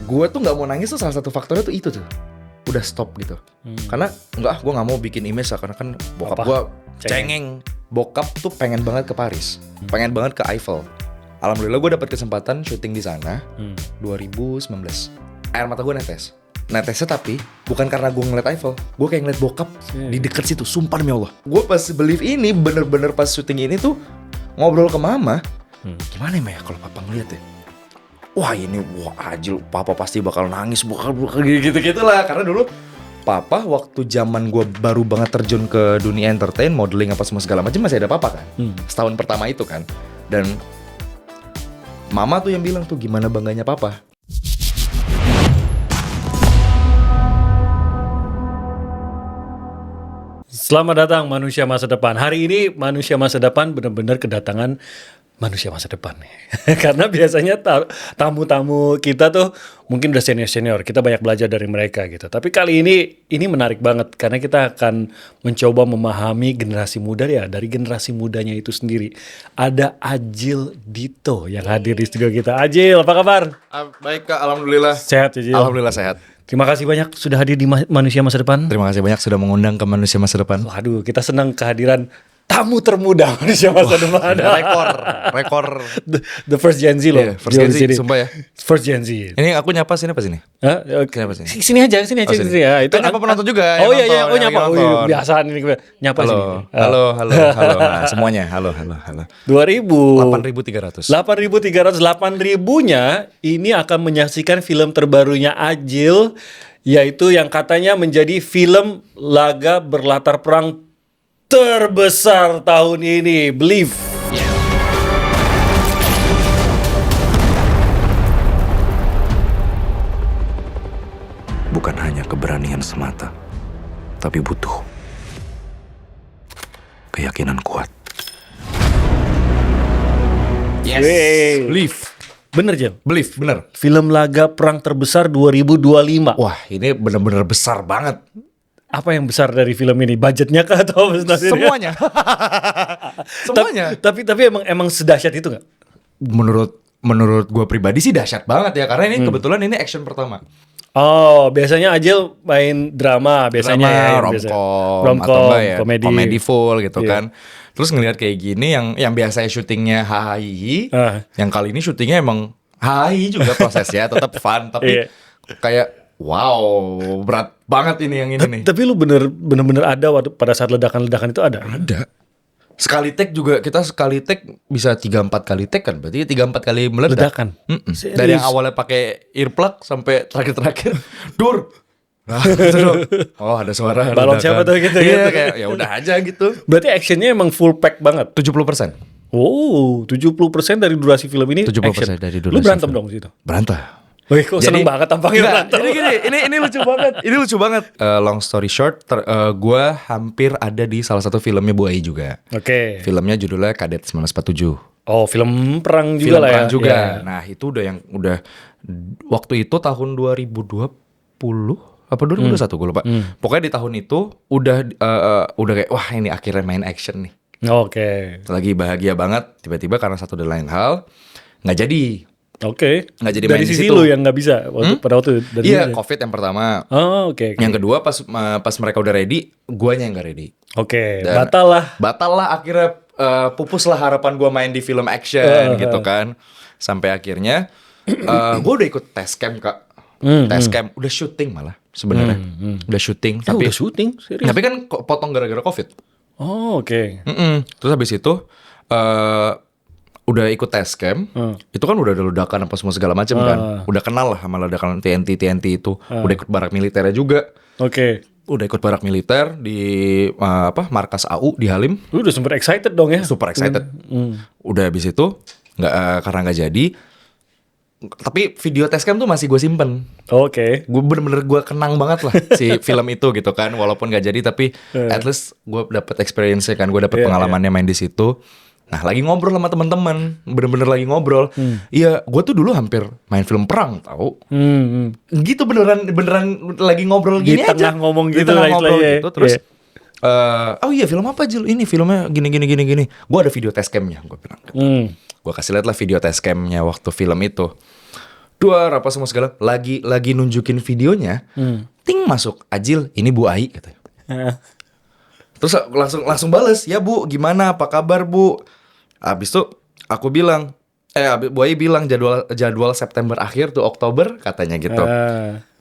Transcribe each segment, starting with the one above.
gue tuh nggak mau nangis tuh salah satu faktornya tuh itu tuh. Udah stop gitu. Karena gue nggak mau bikin image lah, karena kan bokap gue cengeng. Bokap tuh pengen banget ke Paris, pengen banget ke Eiffel. Alhamdulillah gue dapet kesempatan syuting di sana 2019. Air mata gue netesnya tapi bukan karena gue ngeliat Eiffel, gue kayak ngeliat bokap di deket situ. Sumpah demi Allah, gue pas believe ini bener-bener pas syuting ini tuh ngobrol ke mama, gimana ya kalau papa ngeliat ya, wah Ajil, papa pasti bakal nangis, bakal gitu lah. Karena dulu papa waktu zaman gue baru banget terjun ke dunia entertain, modeling apa semua segala macam, masih ada papa kan, setahun pertama itu kan. Dan mama tuh yang bilang tuh gimana bangganya papa. Selamat datang Manusia Masa Depan. Hari ini Manusia Masa Depan benar-benar kedatangan manusia masa depan. Karena biasanya tamu-tamu kita tuh mungkin udah senior-senior, kita banyak belajar dari mereka gitu. Tapi kali ini menarik banget karena kita akan mencoba memahami generasi muda ya, dari generasi mudanya itu sendiri. Ada Ajil Dito yang hadir di studio kita. Ajil, apa kabar? Baik Kak, alhamdulillah. Sehat ya, Jil? Alhamdulillah sehat. Terima kasih banyak sudah hadir di Manusia Masa Depan. Terima kasih banyak sudah mengundang ke Manusia Masa Depan. Waduh, kita senang kehadiran tamu termuda Manusia Masa Depan. Rekor. The first Gen Z loh. Yeah, first Gen Z, sumpah ya. First Gen Z. Ini aku nyapa sini apa sini? Kenapa sini? Sini aja sini ya. Itu nyapa penonton juga. Oh iya, nyapa. Biasa ini nyapa halo, sini. Halo. Nah, semuanya. Halo. 8.300. 8.300-nya ini akan menyaksikan film terbarunya Ajil, yaitu yang katanya menjadi film laga berlatar perang terbesar tahun ini, Believe. Bukan hanya keberanian semata, tapi butuh keyakinan kuat. Yes. Believe. Bener Jel? Believe, bener. Film laga perang terbesar 2025. Wah, ini bener-bener besar banget. Apa yang besar dari film ini? Budgetnya kah atau semuanya? Semuanya. Tapi emang sedahsyat itu nggak? Menurut gue pribadi sih dahsyat banget ya, karena ini kebetulan ini action pertama. Oh, biasanya Ajil main drama biasanya ya, romcom atau enggak ya komedi full gitu kan. Terus ngelihat kayak gini yang biasanya syutingnya hahaha, yang kali ini syutingnya emang hahaha juga prosesnya, tetap fun tapi kayak wow, berat banget ini yang ini nih. Tapi lu bener-bener ada pada saat ledakan-ledakan itu ada? Ada. Sekali take juga, kita sekali take bisa 3-4 kali take kan, berarti 3-4 kali meledak. Ledakan? Dari yang awalnya pakai earplug sampai terakhir Dur. Nah, oh ada suara balon siapa tuh gitu. Iya kayak ya udah aja gitu. Berarti actionnya emang full pack banget. 70%. Oh, 70% dari durasi film ini 70% action. dari durasi. Lu berantem film. Dong situ? Berantem. Wih, kok seneng banget tampangnya berantem. Ini lucu banget. Ini lucu banget. Long story short, gue hampir ada di salah satu filmnya Bu Ai juga. Oke. Filmnya judulnya Kadet 1947. Oh, film perang juga film lah ya. Perang juga. Yeah. Nah, itu udah waktu itu tahun 2020 apa 2021 gue lupa. Pokoknya di tahun itu udah kayak wah ini akhirnya main action nih. Oke. Lagi bahagia banget. Tiba-tiba karena satu dan lain hal nggak jadi. Oke. Nggak jadi dari main sisi di situ. Lu yang nggak bisa pada waktu dari iya COVID yang pertama. Oh oke. Yang kedua pas mereka udah ready, guanya yang nggak ready. Oke. Dan batal lah akhirnya pupus lah harapan gua main di film action gitu kan. Sampai akhirnya gua udah ikut test camp Kak. Test camp udah syuting malah sebenarnya. Udah syuting tapi udah syuting serius. Tapi kan potong gara-gara COVID. Oh oke. Terus habis itu udah ikut test camp, itu kan udah ada ledakan apa semua segala macam kan, udah kenal lah sama ledakan TNT itu, udah ikut barak militernya juga, udah ikut barak militer di markas AU di Halim, lu udah super excited dong ya? Super excited, udah habis itu karena nggak jadi, tapi video test camp tuh masih gue simpen, gue bener-bener gue kenang banget lah si film itu gitu kan, walaupun nggak jadi tapi at least gue dapet experience kan, gue dapet pengalamannya main di situ. Nah lagi ngobrol sama teman-teman, bener-bener lagi ngobrol. Iya, gue tuh dulu hampir main film perang, tahu? Gitu beneran lagi ngobrol gini aja. Di tengah ngomong gitu, gitu. Terus, oh iya film apa Jil? Ini filmnya gini. Gue ada video test camnya, gue bilang. Gue kasih lihat lah video test camnya waktu film itu. Duar apa semua segala. Lagi nunjukin videonya. Ting masuk, Ajil, ini Bu Ai katanya. Terus langsung bales, ya Bu, gimana, apa kabar Bu? Abis itu aku bilang, Bu Ai bilang jadwal September akhir tuh Oktober katanya gitu.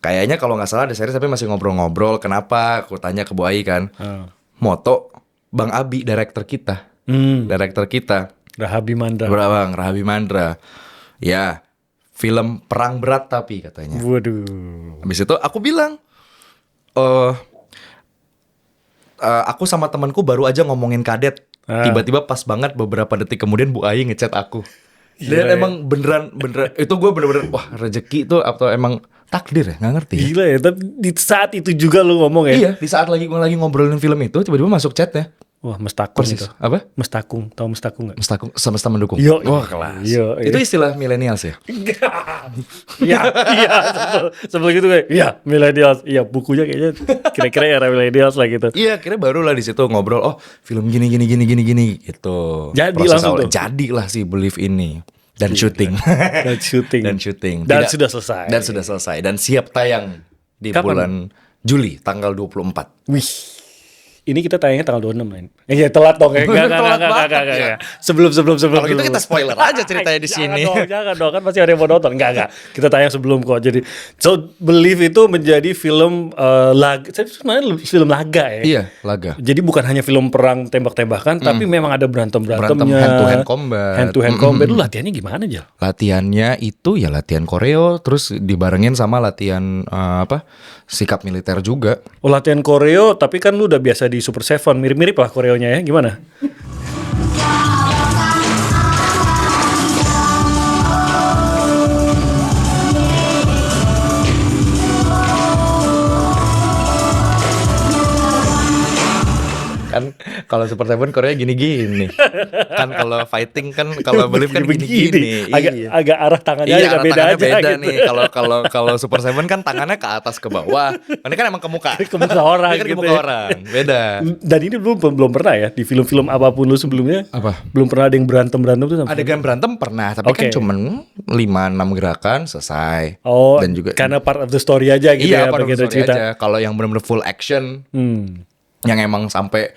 Kayaknya kalau nggak salah ada series tapi masih ngobrol-ngobrol. Kenapa? Aku tanya ke Bu Ai kan. Moto Bang Abi, director kita. Rahabi Mandra. Bang Rahabi Mandra. Ya, film perang berat tapi katanya. Waduh. Habis itu aku bilang, aku sama temanku baru aja ngomongin Kadet. Tiba-tiba pas banget beberapa detik kemudian Bu Ai ngechat aku. Dan emang beneran itu gue bener-bener wah rezeki itu atau emang takdir ya, nggak ngerti. Gila ya, tapi di saat itu juga lu ngomong ya. Iya, di saat lagi ngobrolin film itu tiba-tiba masuk chatnya. Wah, mestakung Persis. itu. Apa? Mestakung, tahu mestakung nggak? Mestakung, semesta mendukung. Wah, kelas. Yo. Itu istilah milenials ya? Iya, sebelum itu kayak, iya millennials, iya bukunya kayaknya kira-kira era millennials lah gitu. Iya, kira baru lah di situ ngobrol. Oh, film gini gitu. Jadi proses langsung awal. tuh. Jadilah si Believe ini dan syuting. Dan sudah selesai. Dan siap tayang di Kapan? bulan Juli tanggal 24. Wih. Ini kita tayangnya tanggal 26 lain. Iya telat dong ya. Enggak. Sebelum. Kalau gitu kita spoiler aja ceritanya di sini. Jangan dong, kan pasti ada yang mau nonton. Enggak. Kita tayang sebelum kok. Jadi Believe itu menjadi film laga. Sebenarnya film laga ya. Iya, laga. Jadi bukan hanya film perang tembak-tembakan, tapi memang ada berantem-berantemnya. Hand to hand combat. Lu latihannya gimana aja? Latihannya itu ya latihan koreo, terus dibarengin sama latihan sikap militer juga. Oh, latihan koreo, tapi kan lu udah biasa di Super Seven, mirip-mirip lah koreonya ya. Gimana? Kan kalau Super Seven Korea gini-gini. Kan kalau fighting kan kalau Believe kan gini-gini. Agak arah tangannya iya, agak beda aja beda gitu. nih. Kalau Super Seven kan tangannya ke atas ke bawah. Ini kan emang ke muka. Ke muka orang Ini kan gitu ke muka ya. orang. Beda. Dan ini belum pernah ya di film-film apapun lu sebelumnya. Apa? Belum pernah ada yang berantem tuh sama. Adegan berantem pernah, tapi kan cuman 5-6 gerakan selesai. Oh, dan juga karena part of the story aja gitu iya, ya. part of the begitu story aja. Kalau yang benar-benar full action, yang emang sampai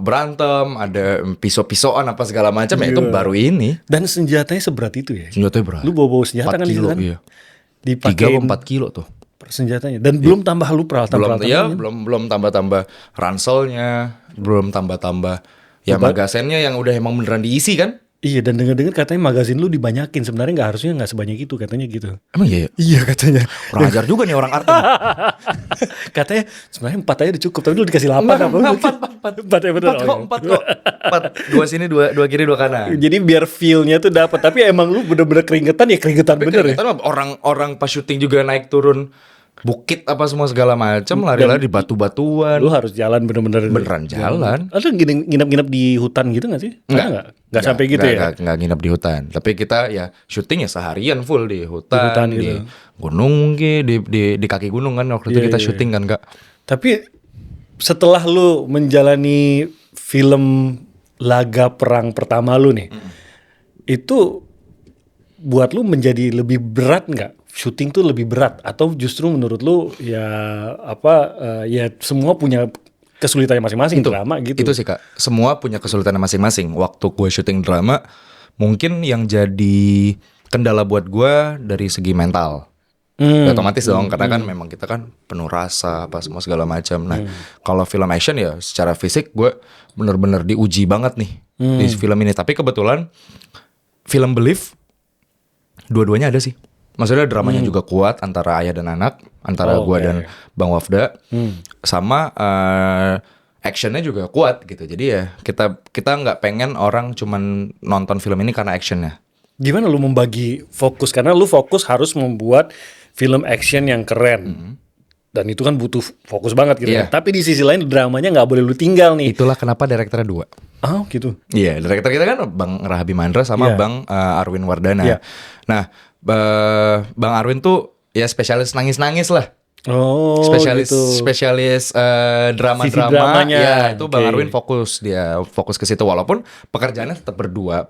berantem, ada pisau-pisauan apa segala macam ya itu baru ini. Dan senjatanya seberat itu ya. Senjatanya berat. Lu bawa senjata 4 kan kilo, kan? iya. 3 Dipakein 4 kilo tuh. senjatanya. Dan belum tambah lu peralatan-peralatan. Belum tambah ranselnya, belum tambah ya magazennya yang udah emang beneran diisi kan? Iya, dan dengar-dengar katanya magazin lu dibanyakin. Sebenarnya harusnya nggak sebanyak itu katanya gitu. Emang iya? Iya katanya. Kurang ajar juga nih orang Arten. Katanya sebenarnya 4 aja udah cukup, tapi lu dikasih 8 apa? 4 ya bener. 4 2 sini 2 kiri 2 kanan. Jadi biar feel-nya tuh dapat, tapi emang lu bener-bener keringetan bener ya. Orang pas syuting juga naik turun bukit apa semua segala macam, lari-lari di batu-batuan. Lu harus jalan beneran jalan. Ada nginep di hutan gitu nggak sih? Enggak sampai gitu ya. Enggak nginep di hutan. Tapi kita ya syuting ya seharian full di hutan di gitu. gunung di kaki gunung kan waktu itu kita syuting kan, Kak. Tapi setelah lu menjalani film laga perang pertama lu nih, itu buat lu menjadi lebih berat nggak? Syuting tuh lebih berat atau justru menurut lu ya ya semua punya kesulitannya masing-masing drama gitu. Itu sih Kak. Semua punya kesulitannya masing-masing. Waktu gue syuting drama, mungkin yang jadi kendala buat gue dari segi mental. Otomatis dong, karena kan memang kita kan penuh rasa apa semua segala macam. Nah, kalau film action ya secara fisik gue bener-bener diuji banget nih di film ini. Tapi kebetulan film Believe dua-duanya ada sih. Maksudnya dramanya juga kuat antara ayah dan anak, antara gue dan Bang Wafda, sama actionnya juga kuat gitu. Jadi ya kita nggak pengen orang cuman nonton film ini karena actionnya. Gimana lu membagi fokus? Karena lu fokus harus membuat film action yang keren. Dan itu kan butuh fokus banget gitu. Tapi di sisi lain dramanya nggak boleh lu tinggal nih. Itulah kenapa direkturnya 2. Oh gitu. Iya, direktur kita kan Bang Rahabi Mandra sama Bang Arwin Wardana. Nah, Bang Arwin tuh ya spesialis nangis-nangis lah. Oh, spesialis gitu. spesialis Sisi drama-drama dramanya, ya itu Bang oke. Arwin fokus ke situ walaupun pekerjaannya tetap berdua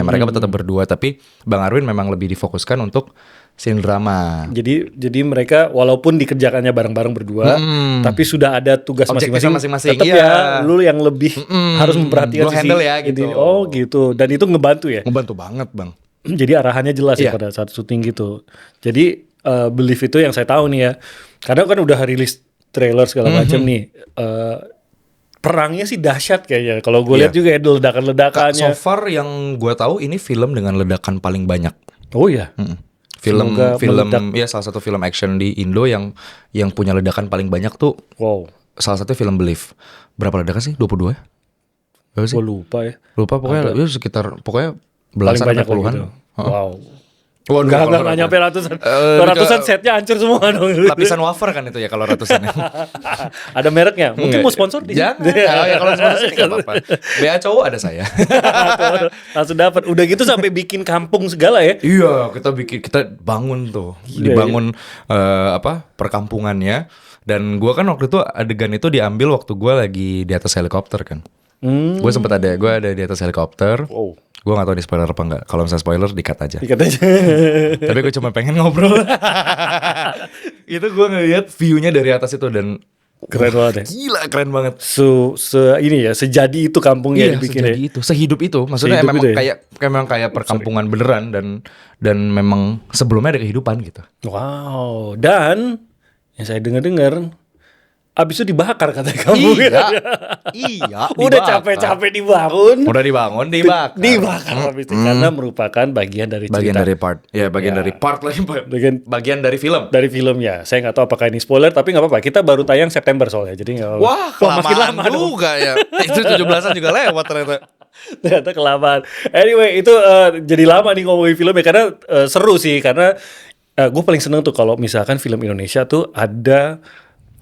mereka tetap berdua tapi Bang Arwin memang lebih difokuskan untuk scene drama. Jadi mereka walaupun dikerjakannya bareng-bareng berdua, tapi sudah ada tugas Objektifnya masing-masing. masing-masing, Tetap iya. ya, lu yang lebih harus memperhatikan Lu handle ya, gitu. Oh gitu. Dan itu ngebantu ya. Membantu banget Bang. Jadi arahannya jelas ya Iya. pada saat syuting gitu. Jadi Believe itu yang saya tahu nih ya. Karena kan udah rilis trailer segala macam nih. Perangnya sih dahsyat kayaknya. Kalau gue lihat juga ya ledakan-ledakannya. So far yang gue tahu ini film dengan ledakan paling banyak. Oh iya. Film Semoga meledak. ya salah satu film action di Indo yang punya ledakan paling banyak tuh Wow. salah satu film Believe. Berapa ledakan sih? 22 ya? Berapa sih? Gue lupa ya. Lupa pokoknya ya sekitar pokoknya Paling belasan banyak atau puluhan. gitu. Wow. Waduh, Enggak nyampe ratusan. Ratusan setnya hancur semua dong. lapisan wafer kan itu ya kalau ratusan. Ada mereknya. Mungkin mau sponsor di Jangan. Ya, kalau sponsor sih nggak apa-apa. BA cowok ada saya. Langsung dapat. Udah gitu sampai bikin kampung segala ya. Iya, kita bangun tuh. Dibangun perkampungannya dan gua kan waktu itu adegan itu diambil waktu gua lagi di atas helikopter kan. Gue ada di atas helikopter. Wow. Gue gak tahu di spoiler apa enggak. Kalau misalnya spoiler di-cut aja. Ikat aja. Tapi gue cuma pengen ngobrol. Itu gue ngeliat view-nya dari atas itu dan Keren banget ya. gila keren banget. Ini ya, sejadi itu kampungnya dibikin ya. sejadi itu, sehidup itu. Maksudnya Sehidup memang itu ya? kayak perkampungan beneran dan memang sebelumnya ada kehidupan gitu. Wow. Dan yang saya dengar abis itu dibakar katanya kampungnya. Iya. Udah dibakar. capek-capek dibangun. Udah dibangun, dibakar. Dibakar habis itu karena merupakan bagian dari cerita. Bagian dari part lagi. Bagian dari film. Dari filmnya. Saya nggak tahu apakah ini spoiler, tapi nggak apa-apa. Kita baru tayang September soalnya, jadi nggak apa-apa. Wah, makin lama dong. juga ya. Itu 17-an juga lewat ternyata. Ternyata kelamaan. Anyway, itu jadi lama nih ngomongin filmnya karena seru sih. Karena gue paling seneng tuh kalau misalkan film Indonesia tuh ada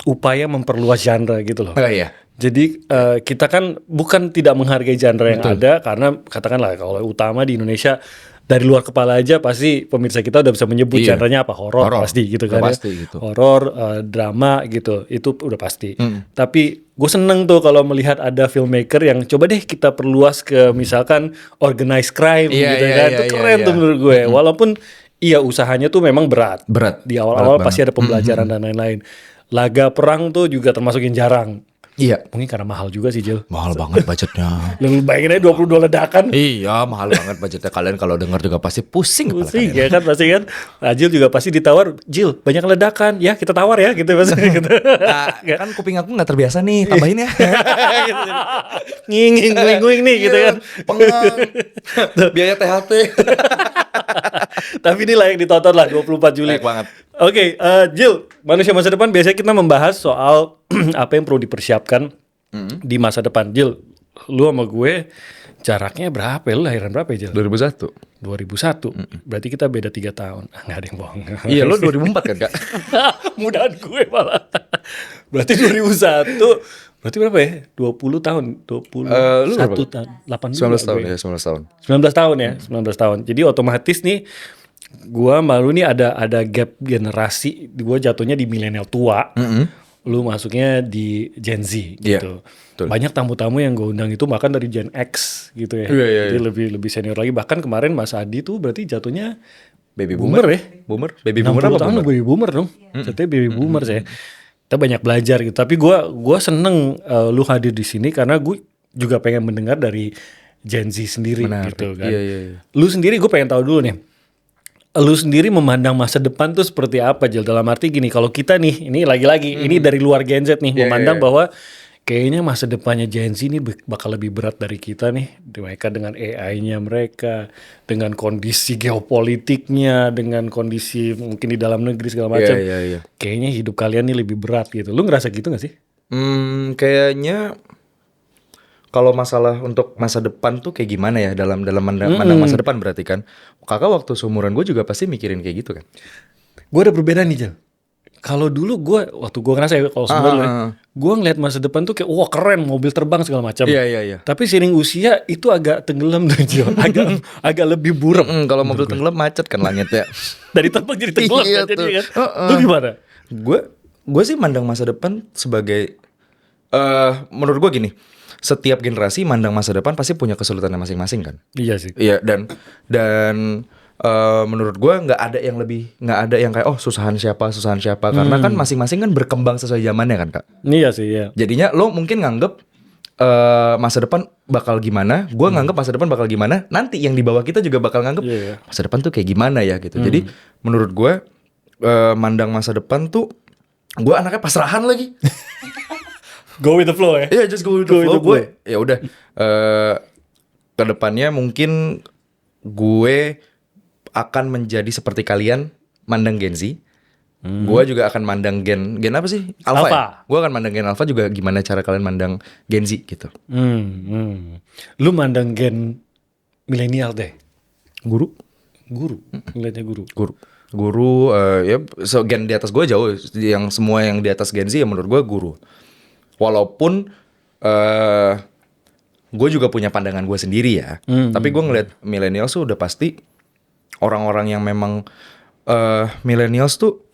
upaya memperluas genre gitu loh. Oh iya. Jadi kita kan bukan tidak menghargai genre yang ada karena katakanlah kalau utama di Indonesia dari luar kepala aja pasti pemirsa kita udah bisa menyebut genrenya apa, horor pasti gitu kan. Pasti gitu. Horor, drama gitu, itu udah pasti. Tapi gue seneng tuh kalau melihat ada filmmaker yang coba deh kita perluas ke misalkan organized crime gitu kan. Itu keren tuh menurut gue. Walaupun iya usahanya tuh memang berat. Di awal-awal pasti ada pembelajaran dan lain-lain. Laga perang tuh juga termasuk yang jarang. Iya. Mungkin karena mahal juga sih, Jil. Mahal banget budgetnya. Lu bayangin aja 22 ledakan. Iya, mahal banget budgetnya. Kalian kalau dengar juga pasti pusing kepala Pusing kalian. ya kan pasti kan. Nah, Jil juga pasti ditawar, Jil banyak ledakan. Ya kita tawar ya gitu pasti gitu. Nah, kan kuping aku nggak terbiasa nih, tambahin ya. Nging nih gitu kan. Pengang. Biaya THT. Tapi ini layak ditonton lah 24 Juli. Layak banget. Oke, Jil, manusia masa depan biasanya kita membahas soal apa yang perlu dipersiapkan di masa depan. Jil, lu sama gue jaraknya berapa? Lu lahiran berapa ya, Jil? 2001. 2001. Berarti kita beda 3 tahun. Nggak ada yang bohong. Iya, lo 2004 kan, Kak? Mudahan gue malah. Berarti 2001. Berarti berapa ya? 20 tahun. 21 lu berapa? tahun. 18 19 tahun ya, 19 tahun. 19 tahun ya, 19 tahun. Jadi otomatis nih gua malu nih ada gap generasi. Gua jatuhnya di milenial tua. Lu masuknya di Gen Z gitu. Betul. Banyak tamu-tamu yang gue undang itu bahkan dari Gen X gitu ya. Iya. Jadi lebih senior lagi. Bahkan kemarin Mas Adi tuh berarti jatuhnya Baby boomer ya. Boomer? Baby boomer 60 apa tahun boomer? baby boomer dong. Jatuhnya baby boomer saya. Kita banyak belajar gitu. Tapi gua seneng lu hadir di sini karena gue juga pengen mendengar dari Gen Z sendiri gitu kan. Iya. Lu sendiri gue pengen tahu dulu nih. Lu sendiri memandang masa depan tuh seperti apa, Jil? Dalam arti gini, kalau kita nih, ini lagi-lagi, ini dari luar Gen Z nih, memandang bahwa kayaknya masa depannya Gen Z ini bakal lebih berat dari kita nih. Mereka dengan AI-nya mereka, dengan kondisi geopolitiknya, dengan kondisi mungkin di dalam negeri segala macam. Iya. Kayaknya hidup kalian nih lebih berat gitu. Lu ngerasa gitu gak sih? Kayaknya kalau masalah untuk masa depan tuh kayak gimana ya dalam mandang masa depan berarti kan. Kakak waktu seumuran gue juga pasti mikirin kayak gitu kan. Gue ada perbedaan nih, Jil. Kalau dulu waktu gue ngerasa ya kalau sebenarnya, gue ngeliat masa depan tuh kayak wah keren, mobil terbang segala macam. Iya. Tapi seiring usia itu agak tenggelam tuh, Jil. agak lebih burem. Kalau mobil tenggelam macet kan langitnya. Dari terbang jadi tenggelam Iya kan, jadi tuh. kan. Lu gimana? Gue gue sih mandang masa depan sebagai menurut gue gini, setiap generasi mandang masa depan pasti punya kesulitannya masing-masing kan. Iya sih. Iya, dan menurut gue nggak ada yang kayak susahan siapa karena kan masing-masing kan berkembang sesuai zamannya kan, Kak. Iya sih, ya. Jadinya lo mungkin nganggep masa depan bakal gimana, gue nganggep masa depan bakal gimana, nanti yang di bawah kita juga bakal nganggep masa depan tuh kayak gimana ya gitu. Jadi menurut gue mandang masa depan tuh, gue anaknya pasrahan lagi. Go with the flow ya. Iya, just go with the flow. Gue ya udah kedepannya mungkin gue akan menjadi seperti kalian mandang Gen Z. Gue juga akan mandang gen apa sih? Alpha. Ya? Gue akan mandang gen Alpha juga, gimana cara kalian mandang Gen Z gitu. Lu mandang gen milenial deh. Guru. Ngeliatnya guru. Ya gen di atas gue jauh. Yang semua yang di atas Gen Z ya menurut gue guru. Walaupun gue juga punya pandangan gue sendiri ya. Tapi gue ngeliat milenials tuh udah pasti orang-orang yang memang millennials tuh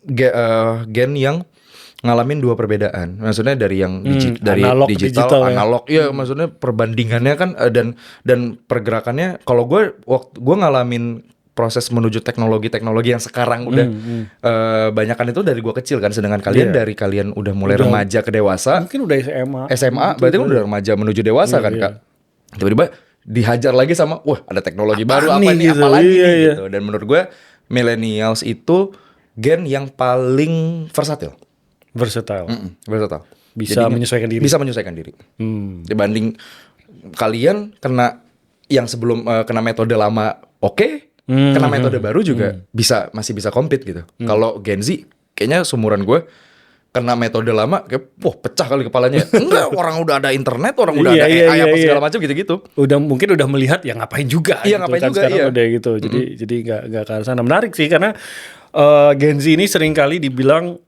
gen yang ngalamin dua perbedaan. Maksudnya dari yang dari digital analog. Iya, maksudnya perbandingannya kan dan pergerakannya. Kalau gue ngalamin proses menuju teknologi yang sekarang udah banyakan itu dari gue kecil kan. Sedangkan kalian dari kalian udah mulai remaja ke dewasa. Mungkin udah SMA berarti kan udah remaja menuju dewasa kan, Kak. Tiba-tiba dihajar lagi sama ada teknologi baru apa nih gitu, apalagi gitu. Dan menurut gue millennials itu gen yang paling versatile. Bisa menyesuaikan diri. Dibanding kalian kena yang sebelum kena metode lama kena metode baru juga masih bisa compete gitu. Kalau Gen Z kayaknya seumuran gue kena metode lama kayak pecah kali kepalanya. Enggak, orang udah ada internet, orang udah ada AI apa segala macam gitu-gitu. Mungkin udah melihat ya ngapain juga gitu, ngapain kan juga sekarang udah gitu. Jadi enggak ke arah sana. Menarik sih karena Gen Z ini sering kali dibilang,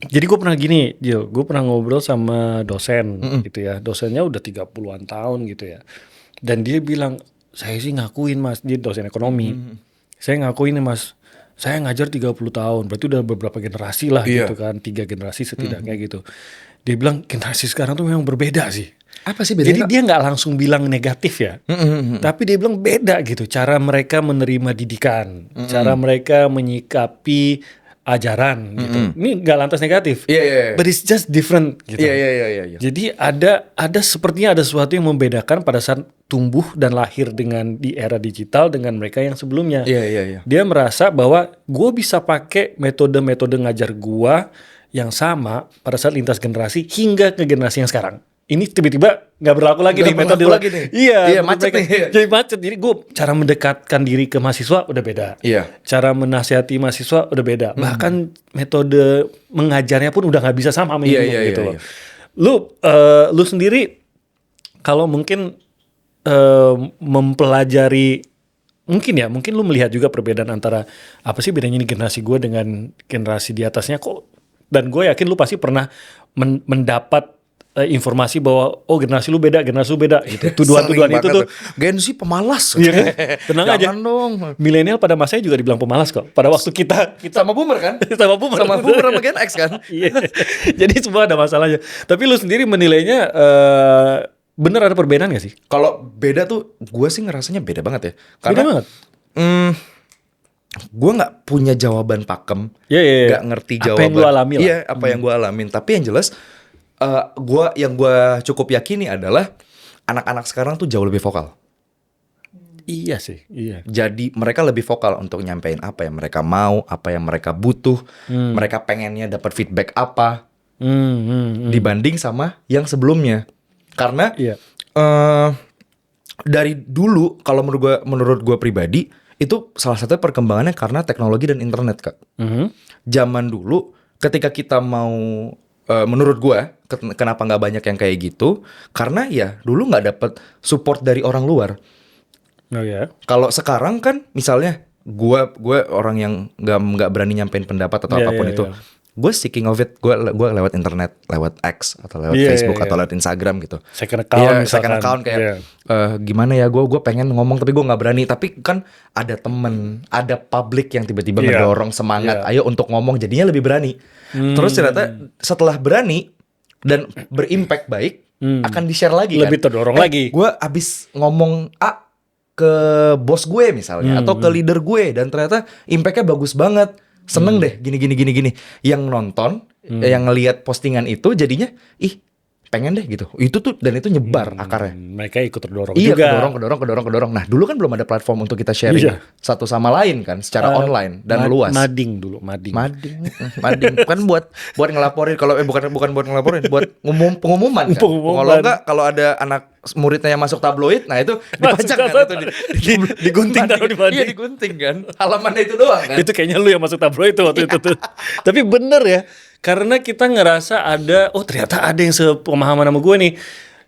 jadi gue pernah gini, Jil, gue pernah ngobrol sama dosen gitu ya. Dosennya udah 30-an tahun gitu ya. Dan dia bilang, saya sih ngakuin Mas, dia dosen ekonomi. Saya ngakuin nih Mas, saya ngajar 30 tahun, berarti udah beberapa generasi lah gitu kan, 3 generasi setidaknya gitu. Dia bilang generasi sekarang tuh memang berbeda sih. Apa sih bedanya? Jadi dia nggak langsung bilang negatif ya, tapi dia bilang beda gitu. Cara mereka menerima didikan, cara mereka menyikapi ajaran gitu. Ini nggak lantas negatif, but it's just different gitu. Jadi ada sepertinya ada sesuatu yang membedakan pada saat tumbuh dan lahir di era digital dengan mereka yang sebelumnya. Dia merasa bahwa gue bisa pakai metode-metode ngajar gue yang sama pada saat lintas generasi hingga ke generasi yang sekarang. Ini tiba-tiba nggak berlaku lagi nih metode lagi nih. Iya, macet nih. Jadi macet. Jadi gue cara mendekatkan diri ke mahasiswa udah beda. Cara menasihati mahasiswa udah beda. Bahkan metode mengajarnya pun udah nggak bisa sama gitu loh. Lu sendiri kalau mungkin mempelajari, mungkin lu melihat juga perbedaan antara apa sih bedanya ini generasi gue dengan generasi di atasnya kok. Dan gue yakin lu pasti pernah mendapat informasi bahwa generasi lu beda gitu. Tuduhan itu tuh Gen Z pemalas. Tenang aja. Dong. Milenial pada masanya juga dibilang pemalas kok. Pada waktu kita sama boomer kan? sama boomer sama Gen X kan? Jadi semua ada masalahnya. Tapi lu sendiri menilainya bener ada perbedaan gak sih? Kalau beda tuh gue sih ngerasanya beda banget ya. Karena beda banget. Gue nggak punya jawaban pakem. Nggak ngerti jawaban. Apa yang lu alami lah. Apa yang gue alamin. Tapi yang jelas yang gue cukup yakini adalah anak-anak sekarang tuh jauh lebih vokal. Iya sih, iya. Jadi mereka lebih vokal untuk nyampein apa yang mereka mau, apa yang mereka butuh, mereka pengennya dapat feedback apa, dibanding sama yang sebelumnya. Karena dari dulu, kalau menurut gue pribadi, itu salah satu perkembangannya karena teknologi dan internet, Kak. Zaman dulu, ketika kita mau menurut gue kenapa nggak banyak yang kayak gitu, karena ya dulu nggak dapet support dari orang luar. Kalau sekarang kan misalnya gue orang yang nggak berani nyampein pendapat atau apapun itu, gue seeking of it, gue lewat internet, lewat X atau lewat Facebook atau lewat Instagram gitu. Second account second account kayak gimana ya, gue pengen ngomong tapi gue nggak berani. Tapi kan ada temen, ada publik yang tiba-tiba ngedorong semangat, ayo untuk ngomong, jadinya lebih berani. Terus ternyata setelah berani dan berimpact baik, akan di-share lagi lebih kan. terdorong lagi. Gue abis ngomong A ke bos gue misalnya atau ke leader gue dan ternyata impactnya bagus banget. Seneng deh gini. Yang nonton, yang ngelihat postingan itu jadinya pengen deh gitu. Itu tuh dan itu nyebar akarnya. Mereka ikut terdorong Iya, juga. kedorong. Nah, dulu kan belum ada platform untuk kita sharing satu sama lain kan secara online dan luas. Mading. Kan buat ngelaporin kalau bukan buat ngelaporin, buat pengumuman kan. Kalau enggak, kalau ada anak muridnya yang masuk tabloid, nah itu dipajang kan itu digunting taruh di mading. Iya, digunting kan. Halamannya itu doang kan. Itu kayaknya lu yang masuk tabloid itu waktu itu tuh. Tapi bener ya, karena kita ngerasa ada, ternyata ada yang sepemahaman sama gue nih.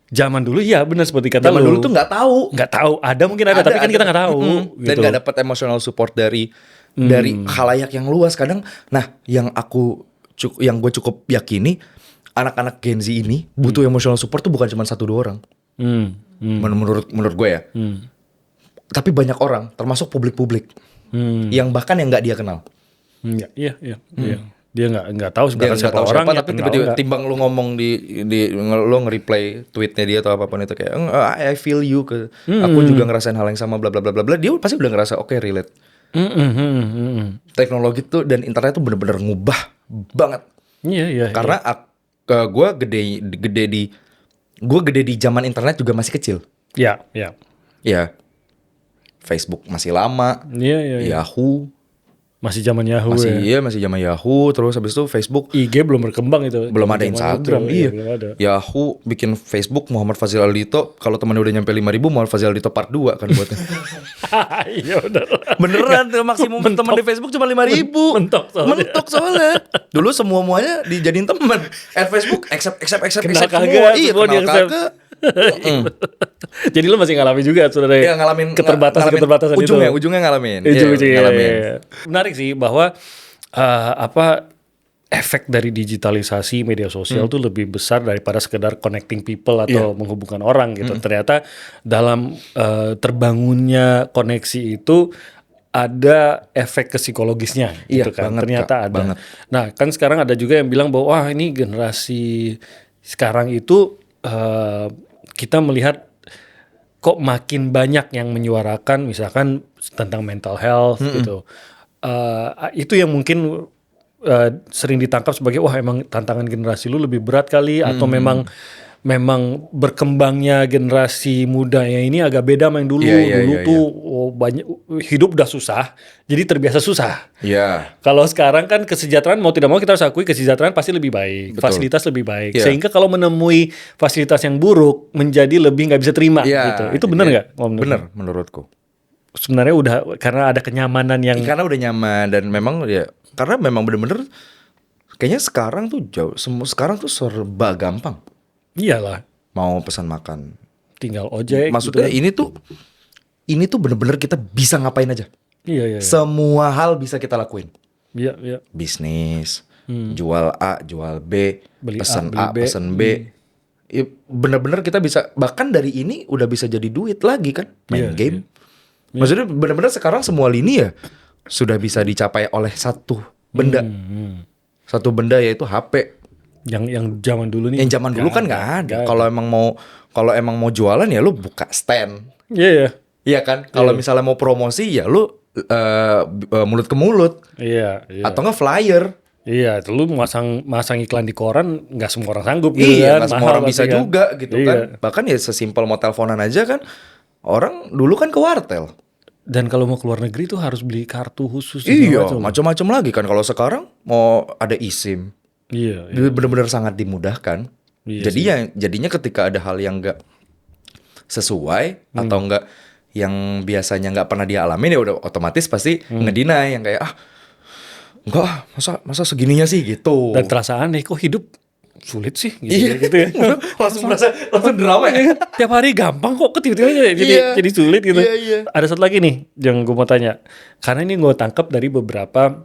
Zaman dulu ya bener seperti kata Zaman lu. dulu tuh nggak tahu, ada mungkin ada tapi kan kita nggak tahu. Dan nggak dapat emotional support dari khalayak yang luas kadang. Nah, yang gue cukup yakini, anak-anak Gen Z ini butuh emotional support tuh bukan cuma 1-2 orang. Menurut gue ya. Tapi banyak orang, termasuk publik yang bahkan yang nggak dia kenal. Iya. Dia nggak tahu sebenarnya siapa orang, tapi tiba-tiba timbang lu ngomong lu nge-reply tweetnya dia atau apapun itu kayak I feel you aku juga ngerasain hal yang sama bla bla bla bla, dia pasti udah ngerasa oke, relate. Teknologi tuh dan internet tuh bener-bener ngubah banget. Iya. Karena gue gede di zaman internet juga masih kecil. Iya. Ya, Facebook masih lama. Iya. Yahoo masih zaman Yahoo. Masih zaman Yahoo. Terus habis itu Facebook IG belum berkembang itu. Belum ada Instagram. Iya. Belum ada. Yahoo bikin Facebook Muhammad Fazil Aldito. Kalau temannya udah nyampe 5.000, Muhammad Fazil Aldito part 2 kan buatnya. Iya Beneran tuh maksimum teman di Facebook cuma 5.000. Mentok soalnya. Dulu semuanya dijadiin teman. At Facebook accept kenal semua. Iya, semua kenal kagak. Jadi lu masih ngalamin juga sebenarnya. Iya, ngalamin keterbatasan ujungnya ngalamin. Ujungnya. Menarik sih bahwa efek dari digitalisasi media sosial tuh lebih besar daripada sekedar connecting people atau menghubungkan orang gitu. Ternyata dalam terbangunnya koneksi itu ada efek psikologisnya gitu kan. Banget, ternyata Kak, ada. Banget. Nah, kan sekarang ada juga yang bilang bahwa wah ini generasi sekarang itu kita melihat kok makin banyak yang menyuarakan misalkan tentang mental health gitu. Itu yang mungkin sering ditangkap sebagai wah emang tantangan generasi lu lebih berat kali atau memang berkembangnya generasi mudanya ini agak beda sama yang dulu. Dulu tuh banyak hidup udah susah, jadi terbiasa susah. Iya. Kalau sekarang kan kesejahteraan mau tidak mau kita harus akui kesejahteraan pasti lebih baik, fasilitas lebih baik. Sehingga kalau menemui fasilitas yang buruk menjadi lebih nggak bisa terima gitu. Itu benar nggak? Benar menurutku. Sebenarnya udah karena ada kenyamanan yang karena udah nyaman dan memang karena memang bener-bener kayaknya sekarang tuh sekarang tuh serba gampang. Iyalah. Mau pesan makan, tinggal ojek. Maksudnya gitu. ini tuh bener-bener kita bisa ngapain aja. Iya. Semua hal bisa kita lakuin. Iya. Bisnis, jual A, jual B, pesan A, B. pesan B. Ya, bener-bener kita bisa, bahkan dari ini udah bisa jadi duit lagi kan, main game. Maksudnya bener-bener sekarang semua lini ya sudah bisa dicapai oleh satu benda. Satu benda yaitu HP. Yang zaman dulu nih. Yang zaman dulu kan nggak ada. Kalau emang mau jualan ya lu buka stand. Iya. Iya kan. Kalau misalnya mau promosi ya lu mulut ke mulut. Iya. Atau nggak flyer. Iya, itu lu masang iklan di koran nggak semua orang sanggup gitu iya, kan. Nggak semua orang bisa juga gitu kan. Bahkan ya sesimpel mau teleponan aja kan. Orang dulu kan ke wartel. Dan kalau mau keluar negeri tuh harus beli kartu khusus. Iya, macam-macam lagi kan. Kalau sekarang mau ada eSIM. Iya. Benar-benar sangat dimudahkan. Iya, jadinya ketika ada hal yang nggak sesuai atau nggak yang biasanya nggak pernah dia alamin ya udah otomatis pasti ngedinai yang kayak enggak masa segininya sih gitu. Dan terasa aneh kok hidup sulit sih gitu ya. langsung drama ya. Tiap hari gampang kok tiba-tiba jadi sulit gitu. Ada satu lagi nih yang gue mau tanya. Karena ini gue tangkap dari beberapa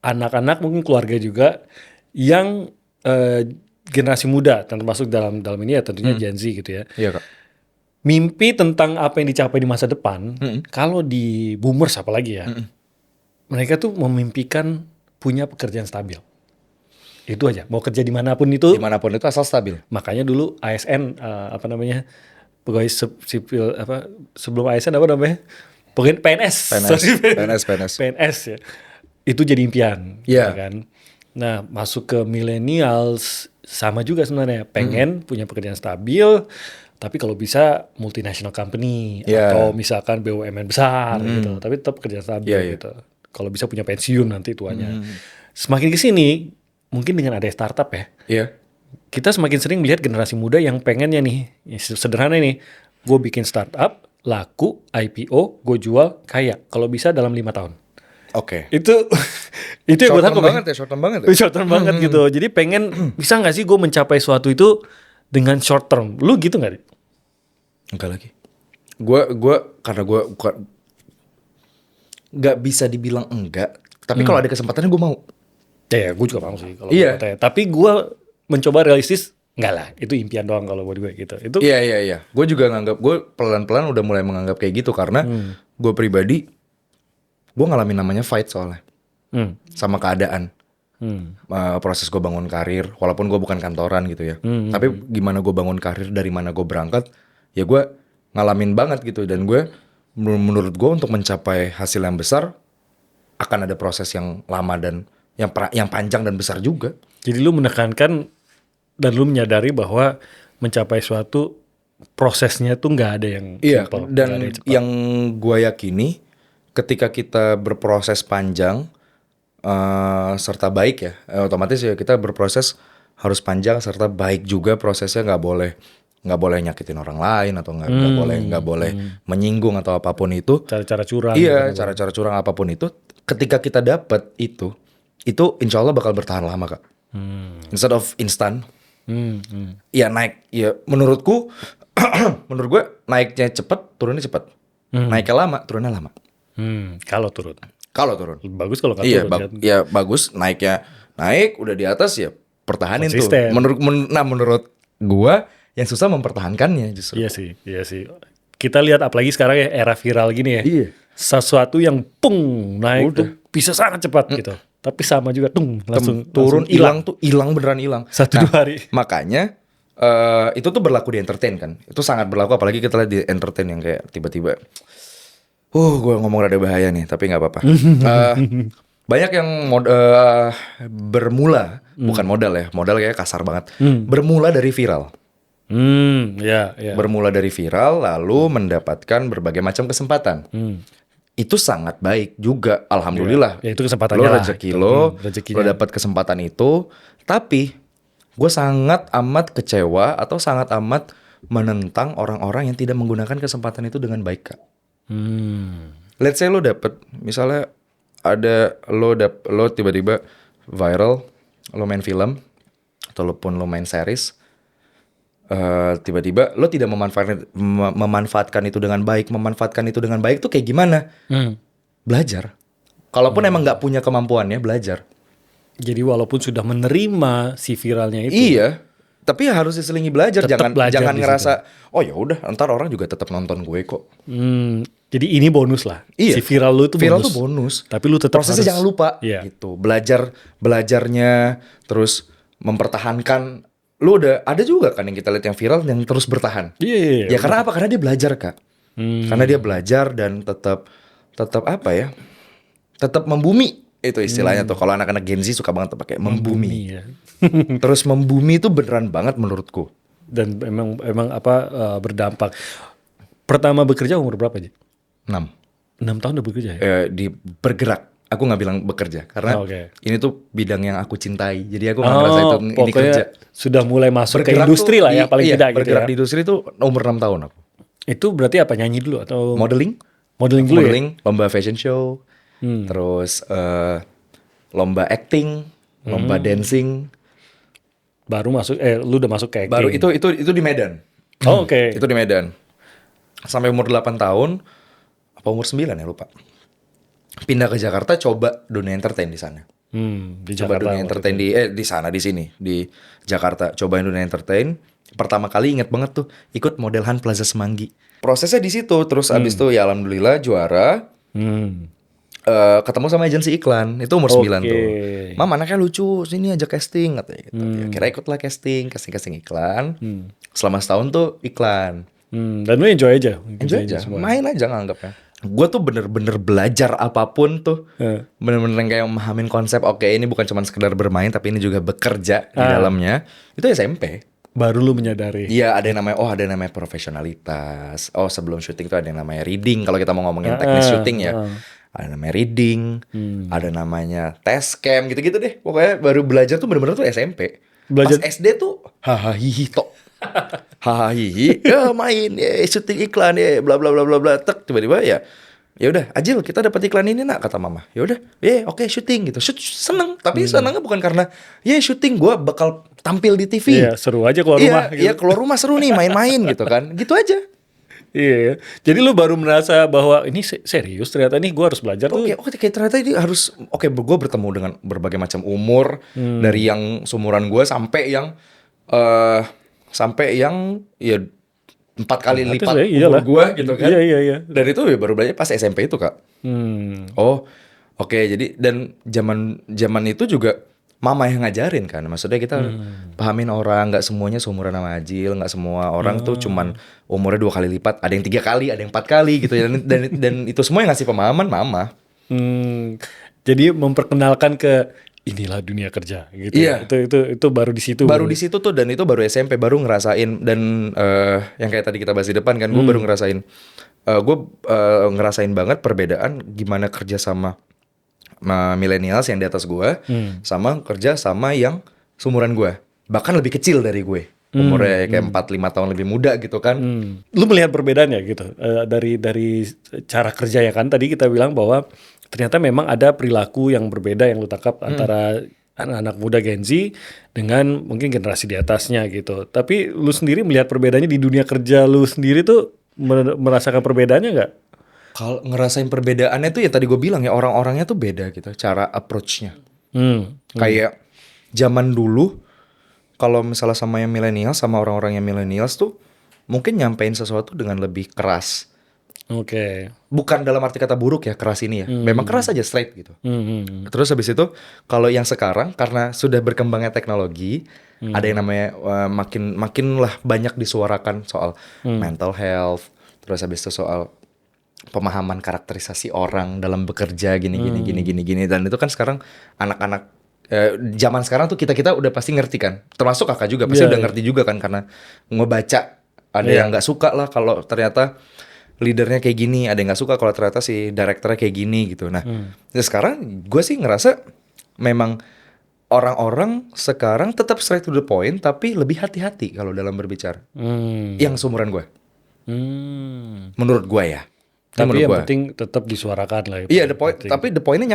anak-anak mungkin keluarga juga yang generasi muda termasuk dalam ini ya tentunya Gen Z gitu ya. Iya, Kak. Mimpi tentang apa yang dicapai di masa depan, kalau di boomers apalagi ya, mereka tuh memimpikan punya pekerjaan stabil. Itu aja, mau kerja dimanapun itu. Dimanapun itu asal stabil. Makanya dulu ASN pegawai sipil sebelum ASN apa namanya? Pegawai PNS. PNS ya. Itu jadi impian, Iya. ya kan. Nah, masuk ke millennials sama juga sebenarnya, pengen punya pekerjaan stabil. Tapi kalau bisa multinational company atau misalkan BUMN besar gitu, tapi tetap kerja stabil gitu. Kalau bisa punya pensiun nanti tuanya. Semakin ke sini, mungkin dengan ada startup ya. Iya. Kita semakin sering melihat generasi muda yang pengennya nih, sederhana nih, gue bikin startup, laku, IPO, gue jual, kaya. Kalau bisa dalam 5 tahun. Oke. Itu yang buat aku short term banget ya. Short term banget gitu. Jadi pengen bisa nggak sih gue mencapai suatu itu dengan short term? Lu gitu nggak? Enggak lagi. Karena gue nggak bisa dibilang enggak. Tapi kalau ada kesempatannya gue mau. Ya, gue juga mau sih kalau katanya. Tapi gue mencoba realistis, enggak lah. Itu impian doang kalau buat gue gitu. Itu. Iya. Gue juga nganggap, gue pelan-pelan udah mulai menganggap kayak gitu karena gue pribadi, gue ngalamin namanya fight soalnya sama keadaan. Proses gue bangun karir, walaupun gue bukan kantoran gitu ya. Tapi gimana gue bangun karir, dari mana gue berangkat, ya gue ngalamin banget gitu. Dan gue, menurut gue untuk mencapai hasil yang besar, akan ada proses yang lama dan yang panjang dan besar juga. Jadi lu menekankan dan lu menyadari bahwa mencapai suatu prosesnya tuh nggak ada yang simple. Dan yang gue yakini, ketika kita berproses panjang serta baik ya, otomatis ya kita berproses harus panjang serta baik juga prosesnya, nggak boleh nyakitin orang lain atau nggak boleh menyinggung atau apapun itu. Cara-cara curang. Iya, cara-cara curang apapun itu. Ketika kita dapat itu insya Allah bakal bertahan lama, Kak. Instead of instan. Ya naik. Ya menurutku, menurut gue naiknya cepat, turunnya cepat. Naiknya lama, turunnya lama. Kalau turun. Bagus kalau nggak turun. Iya bagus. Naiknya naik, udah di atas ya pertahanin konsisten. Tuh. Menurut gue yang susah mempertahankannya justru. Iya sih. Kita lihat apalagi sekarang ya era viral gini ya. Iya. Sesuatu yang naik tuh bisa sangat cepat gitu. Tapi sama juga langsung turun, hilang tuh, beneran hilang. 1-2 hari. Makanya itu tuh berlaku di entertain kan. Itu sangat berlaku apalagi kita lihat di entertain yang kayak tiba-tiba gue ngomong rada bahaya nih, tapi nggak apa-apa. Banyak yang bermula, bukan modal kayak kasar banget. Bermula dari viral. Bermula dari viral lalu mendapatkan berbagai macam kesempatan. Itu sangat baik juga, alhamdulillah. Ya, itu kesempatannya lo rezeki lo dapat kesempatan itu. Tapi gue sangat amat kecewa atau sangat amat menentang orang-orang yang tidak menggunakan kesempatan itu dengan baik, Kak. Let's say lo dapet, misalnya ada lo tiba-tiba viral, lo main film ataupun lo main series, tiba-tiba lo tidak memanfaatkan itu dengan baik. Memanfaatkan itu dengan baik tuh kayak gimana? Belajar. Kalaupun emang nggak punya kemampuannya, belajar. Jadi walaupun sudah menerima si viralnya itu, iya, tapi harus diselingi belajar. Jangan ngerasa oh ya udah ntar orang juga tetap nonton gue kok. Jadi ini bonus lah. Iya. Si viral lu itu viral bonus. Tuh bonus. Tapi lu tetap prosesnya jangan lupa. Iya. Gitu. Belajarnya terus mempertahankan. Lu udah ada juga kan yang kita lihat yang viral yang terus bertahan. Iya. Ya karena apa? Karena dia belajar, Kak. Karena dia belajar dan tetap apa ya? Tetap membumi. Itu istilahnya tuh. Kalau anak-anak Gen Z suka banget pakai membumi. Ya. Terus membumi itu beneran banget menurutku. Dan emang berdampak. Pertama bekerja umur berapa aja? 6 tahun udah bekerja ya? Di bergerak. Aku nggak bilang bekerja karena ini tuh bidang yang aku cintai. Jadi aku nggak ngerasa itu ini kerja. Sudah mulai masuk bergerak ke industri tuh, lah ya paling tidak gitu. Bergerak di industri tuh umur 6 tahun aku. Itu berarti apa, nyanyi dulu atau modeling dulu ya? Lomba fashion show, terus lomba acting, lomba dancing. Baru masuk lu udah masuk ke acting. Baru itu di Medan. Itu di Medan. Sampai umur 8 tahun apa umur 9 ya lupa. Pindah ke Jakarta coba dunia entertain di sana. Di Coba Jakarta dunia entertain di sana di sini di Jakarta. Cobain dunia entertain. Pertama kali inget banget tuh ikut Model Hunt Plaza Semanggi. Prosesnya di situ. Terus abis itu ya alhamdulillah juara. Ketemu sama agensi iklan. Itu umur 9 tuh. Mam anaknya lucu, sini aja casting katanya gitu. Ya, kira ikutlah casting iklan. Selama setahun tuh iklan. Dan lu enjoy aja? Enjoy aja, main aja nganggapnya. Gue tuh bener-bener belajar apapun tuh. Bener-bener kayak memahamin konsep, oke ini bukan cuma sekedar bermain, tapi ini juga bekerja di dalamnya. Itu SMP. Baru lu menyadari. Iya, ada yang namanya profesionalitas. Oh, sebelum syuting tuh ada yang namanya reading. Kalau kita mau ngomongin teknis syuting ya. Ada namanya reading, ada namanya test cam, gitu-gitu deh. Pokoknya baru belajar tuh bener-bener tuh SMP. Pas SD tuh hahaha tok. Hahaha, ya main, ya syuting iklan, ya bla bla bla bla bla. Tek tiba-tiba ya udah Ajil kita dapat iklan ini nak, kata mama. Ya udah, oke syuting gitu. Seneng, tapi senengnya bukan karena syuting gue bakal tampil di TV. Iya, seru aja keluar rumah. Iya, keluar rumah seru nih main-main gitu kan. Gitu aja. Iya, jadi lu baru merasa bahwa ini serius ternyata nih gue harus belajar tuh. Oke, ternyata ini harus. Gue bertemu dengan berbagai macam umur, dari yang seumuran gue sampai yang ya 4 kali lipat umur gue gitu kan. Iya. Dan itu ya baru belajar pas SMP itu, Kak. Jadi dan zaman itu juga mama yang ngajarin kan. Maksudnya kita pahamin orang, nggak semuanya seumuran sama Ajil, nggak semua orang tuh cuman umurnya 2 kali lipat, ada yang 3 kali, ada yang 4 kali gitu. Dan itu semua yang ngasih pemahaman mama. Jadi memperkenalkan ke inilah dunia kerja gitu. Iya. Itu baru di situ. Baru di situ tuh, dan itu baru SMP, baru ngerasain. Dan yang kayak tadi kita bahas di depan kan, gue baru ngerasain. Gue ngerasain banget perbedaan gimana kerja sama millennials yang di atas gue, sama kerja sama yang seumuran gue, bahkan lebih kecil dari gue. Umurnya kayak 4-5 tahun lebih muda gitu kan. Lu melihat perbedaannya gitu dari cara kerja ya kan. Tadi kita bilang bahwa ternyata memang ada perilaku yang berbeda yang lu tangkap antara anak-anak muda Gen Z dengan mungkin generasi di atasnya gitu. Tapi lu sendiri melihat perbedaannya di dunia kerja lu sendiri tuh merasakan perbedaannya nggak? Kalau ngerasain perbedaannya tuh ya tadi gue bilang ya, orang-orangnya tuh beda gitu, cara approach-nya. Kayak zaman dulu kalau misalnya sama yang millennials, sama orang-orang yang millennials tuh mungkin nyampein sesuatu dengan lebih keras. Bukan dalam arti kata buruk ya, keras ini ya. Memang keras aja, straight gitu. Terus habis itu kalau yang sekarang karena sudah berkembangnya teknologi, ada yang namanya makin lah banyak disuarakan soal mental health. Terus habis itu soal pemahaman karakterisasi orang dalam bekerja gini. Dan itu kan sekarang anak-anak zaman sekarang tuh kita udah pasti ngerti kan. Termasuk kakak juga pasti udah ngerti juga kan, karena ngebaca. Ada yang nggak suka lah kalau ternyata leadernya kayak gini, ada yang nggak suka kalau ternyata si direkturnya kayak gini gitu. Nah, sekarang gue sih ngerasa memang orang-orang sekarang tetap straight to the point, tapi lebih hati-hati kalau dalam berbicara. Yang seumuran gue, menurut gue ya. Tapi yang penting tetap disuarakan lah. Iya, tapi the pointnya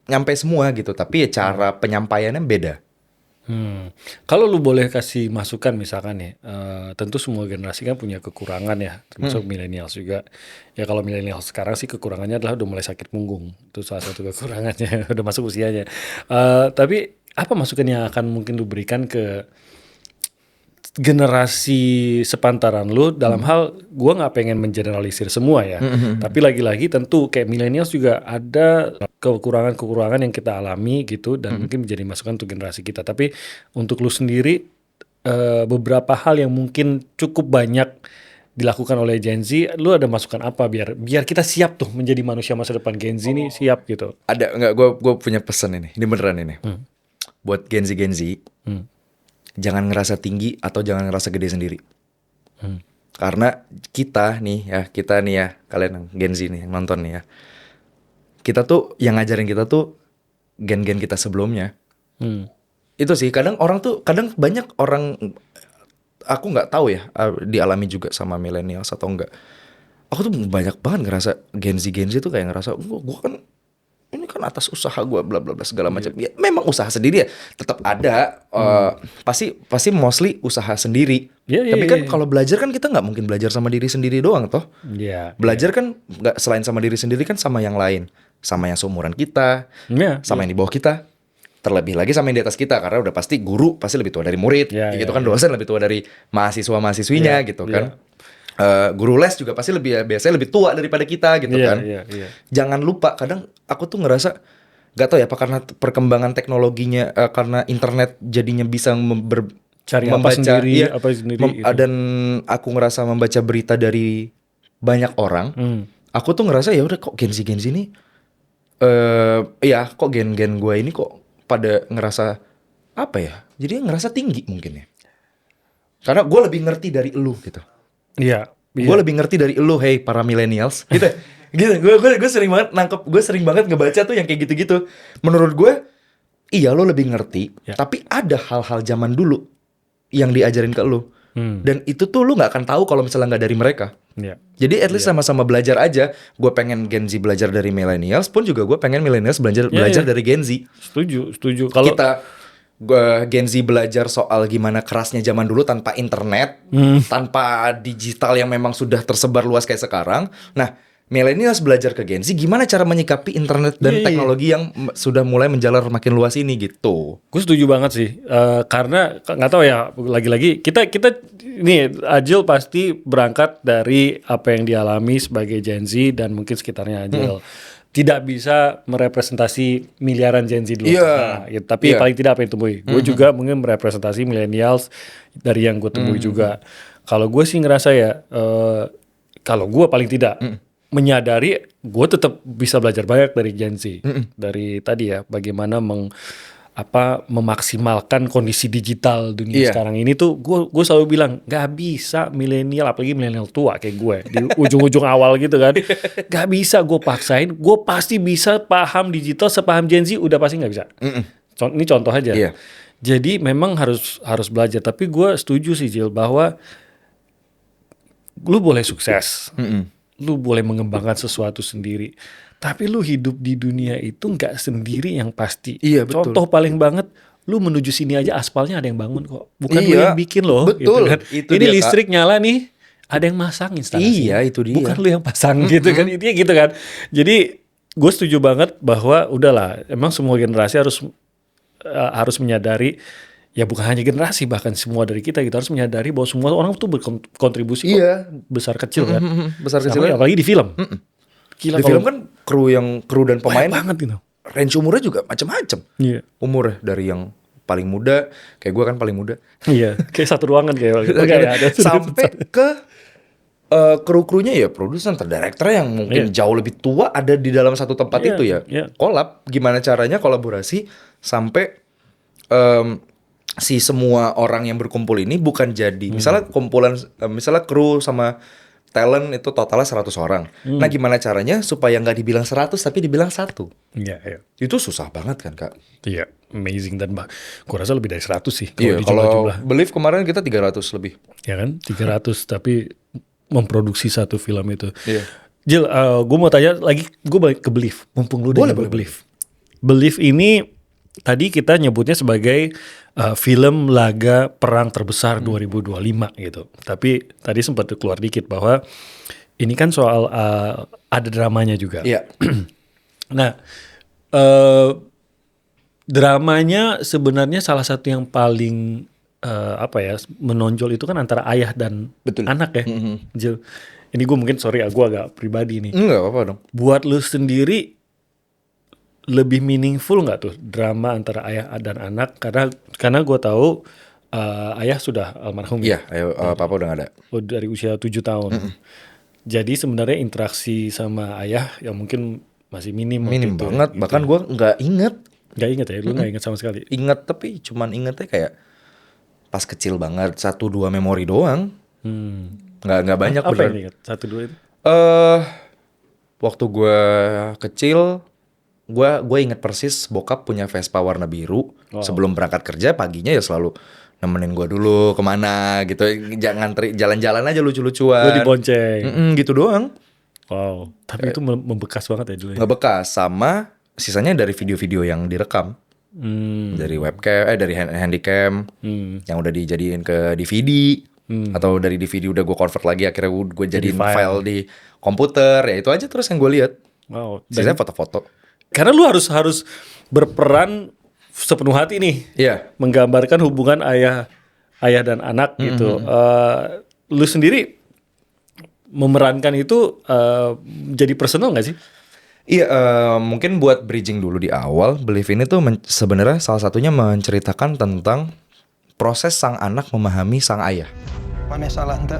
nyampe semua gitu. Tapi ya cara penyampaiannya beda. Kalau lu boleh kasih masukan misalkan ya, tentu semua generasi kan punya kekurangan ya, termasuk millennials juga. Ya kalau millennials sekarang sih kekurangannya adalah udah mulai sakit punggung, itu salah satu kekurangannya, udah masuk usianya. Tapi apa masukan yang akan mungkin lu berikan ke generasi sepantaran lu dalam hal, gua nggak pengen mengeneralisir semua ya, tapi lagi-lagi tentu kayak millennials juga ada kekurangan-kekurangan yang kita alami gitu, dan mungkin menjadi masukan untuk generasi kita. Tapi untuk lu sendiri, beberapa hal yang mungkin cukup banyak dilakukan oleh Gen Z, lu ada masukan apa biar kita siap tuh menjadi manusia masa depan Gen Z nih, siap gitu? Ada nggak? Gue punya pesan ini beneran ini. Buat Gen Z, jangan ngerasa tinggi atau jangan ngerasa gede sendiri. Karena kita nih ya, kalian yang Gen Z nih yang nonton nih ya, kita tuh yang ngajarin kita tuh gen-gen kita sebelumnya. Itu sih kadang banyak orang, aku nggak tahu ya dialami juga sama millennials atau enggak. Aku tuh banyak banget ngerasa Gen Z tuh kayak ngerasa gue kan ini kan atas usaha gue bla bla bla segala macam. Ya memang usaha sendiri ya, tetap ada pasti mostly usaha sendiri. Tapi kan kalau belajar kan kita nggak mungkin belajar sama diri sendiri doang toh. Belajar kan nggak selain sama diri sendiri kan sama yang lain, sama yang seumuran kita, sama yang di bawah kita. Terlebih lagi sama yang di atas kita, karena udah pasti guru pasti lebih tua dari murid, gitu kan. Dosen lebih tua dari mahasiswa-mahasiswinya gitu kan. Guru les juga pasti biasanya lebih tua daripada kita gitu kan. Jangan lupa, kadang aku tuh ngerasa gak tau ya apa karena perkembangan teknologinya, karena internet jadinya bisa cari membaca apa sendiri gitu. Dan aku ngerasa membaca berita dari banyak orang. Aku tuh ngerasa ya udah kok Gen Z ini kok gen gue ini kok pada ngerasa apa ya? Jadi ngerasa tinggi mungkin ya. Karena gue lebih ngerti dari elu gitu. Iya. Gue lebih ngerti dari elu, hey para millennials. Gitu. Gue sering banget nangkep, gue sering banget ngebaca tuh yang kayak gitu-gitu. Menurut gue, iya lo lebih ngerti, tapi ada hal-hal zaman dulu yang diajarin ke lu. Dan itu tuh lu gak akan tahu kalau misalnya gak dari mereka. Jadi at least sama-sama belajar aja. Gue pengen Gen Z belajar dari millennials, pun juga gue pengen millennials belajar dari Gen Z. Setuju. Kalau kita Gen Z belajar soal gimana kerasnya zaman dulu tanpa internet, tanpa digital yang memang sudah tersebar luas kayak sekarang. Nah, millennials belajar ke Gen Z gimana cara menyikapi internet dan teknologi yang sudah mulai menjalar makin luas ini gitu. Gue setuju banget sih, karena nggak tahu ya, lagi-lagi kita ini Ajil pasti berangkat dari apa yang dialami sebagai Gen Z dan mungkin sekitarnya Ajil. Tidak bisa merepresentasi miliaran Gen Z dulu, tapi paling tidak apa yang temui. Gue juga mungkin merepresentasi millennials dari yang gue temui juga. Kalau gue sih ngerasa ya, kalau gue paling tidak menyadari gue tetap bisa belajar banyak dari Gen Z. Dari tadi ya, bagaimana memaksimalkan kondisi digital dunia sekarang ini tuh gue selalu bilang gak bisa milenial, apalagi milenial tua kayak gue di ujung-ujung awal gitu kan, gak bisa gue paksain. Gue pasti bisa paham digital sepaham Gen Z, udah pasti gak bisa. Ini contoh aja. Jadi memang harus belajar. Tapi gue setuju sih Jil, bahwa lu boleh sukses, lu boleh mengembangkan sesuatu sendiri, tapi lu hidup di dunia itu nggak sendiri yang pasti. Betul. Contoh paling banget, lu menuju sini aja aspalnya ada yang bangun kok, bukan lu yang bikin loh. Betul. Gitu kan. Ini dia, listrik Kak. Nyala nih, ada yang masang instalasi. Itu dia. Bukan lu yang pasang gitu kan, intinya gitu kan. Jadi gue setuju banget bahwa udahlah, emang semua generasi harus menyadari. Ya bukan hanya generasi, bahkan semua dari kita harus menyadari bahwa semua orang tuh berkontribusi besar kecil kan. Besar kecil. Apalagi di film. Gila, di film kan kru dan pemain banget gitu. Range umurnya juga macam-macam. Umurnya dari yang paling muda, kayak gue kan paling muda. Kayak satu ruangan kayak sampai ke kru-krunya ya produser, director yang mungkin jauh lebih tua ada di dalam satu tempat itu ya. Collab, gimana caranya kolaborasi sampai si semua orang yang berkumpul ini bukan jadi misalnya kumpulan, misalnya kru sama talent itu totalnya 100 orang. Nah gimana caranya supaya nggak dibilang 100 tapi dibilang 1. Itu susah banget kan Kak. Amazing, dan gue rasa lebih dari 100 sih. Kalau Believe kemarin kita 300 lebih. Ya kan 300 tapi memproduksi satu film itu. Jil, gue mau tanya lagi, gue balik ke Believe. Mumpung lu udah nyebut Believe. Believe ini tadi kita nyebutnya sebagai film laga perang terbesar 2025 gitu. Tapi tadi sempat keluar dikit bahwa ini kan soal ada dramanya juga. Nah, dramanya sebenarnya salah satu yang paling menonjol itu kan antara ayah dan anak ya. Jil, ini gue mungkin gue agak pribadi nih. Enggak apa-apa dong. Buat lu sendiri lebih meaningful nggak tuh drama antara ayah dan anak? Karena gue tahu ayah sudah almarhum. Papa udah gak ada. Dari usia 7 tahun. Jadi sebenarnya interaksi sama ayah yang mungkin masih minim gitu, banget. Gitu. Bahkan gue nggak inget. Nggak inget ya? Lu nggak inget sama sekali? Inget, tapi cuman ingetnya kayak pas kecil banget, 1-2 memori doang. Nggak banyak. Apa yang inget? 1-2 itu? Waktu gue kecil, gue inget persis bokap punya Vespa warna biru. Sebelum berangkat kerja paginya ya selalu nemenin gue dulu kemana gitu, jangan jalan-jalan aja lucu-lucuan. Gue dibonceng. Gitu doang. Wow, tapi itu membekas banget ya dulu. Ngebekas, sama sisanya dari video-video yang direkam. Dari webcam, dari handycam, yang udah dijadiin ke DVD. Atau dari DVD udah gue convert lagi, akhirnya gue jadiin file di komputer. Ya itu aja terus yang gue lihat. Wow. Sisanya foto-foto. Karena lu harus berperan sepenuh hati nih Iya. menggambarkan hubungan ayah dan anak gitu. Lu sendiri memerankan itu jadi personal nggak sih? Iya, mungkin buat bridging dulu di awal, Believe ini tuh sebenarnya salah satunya menceritakan tentang proses sang anak memahami sang ayah. Mana salah ente?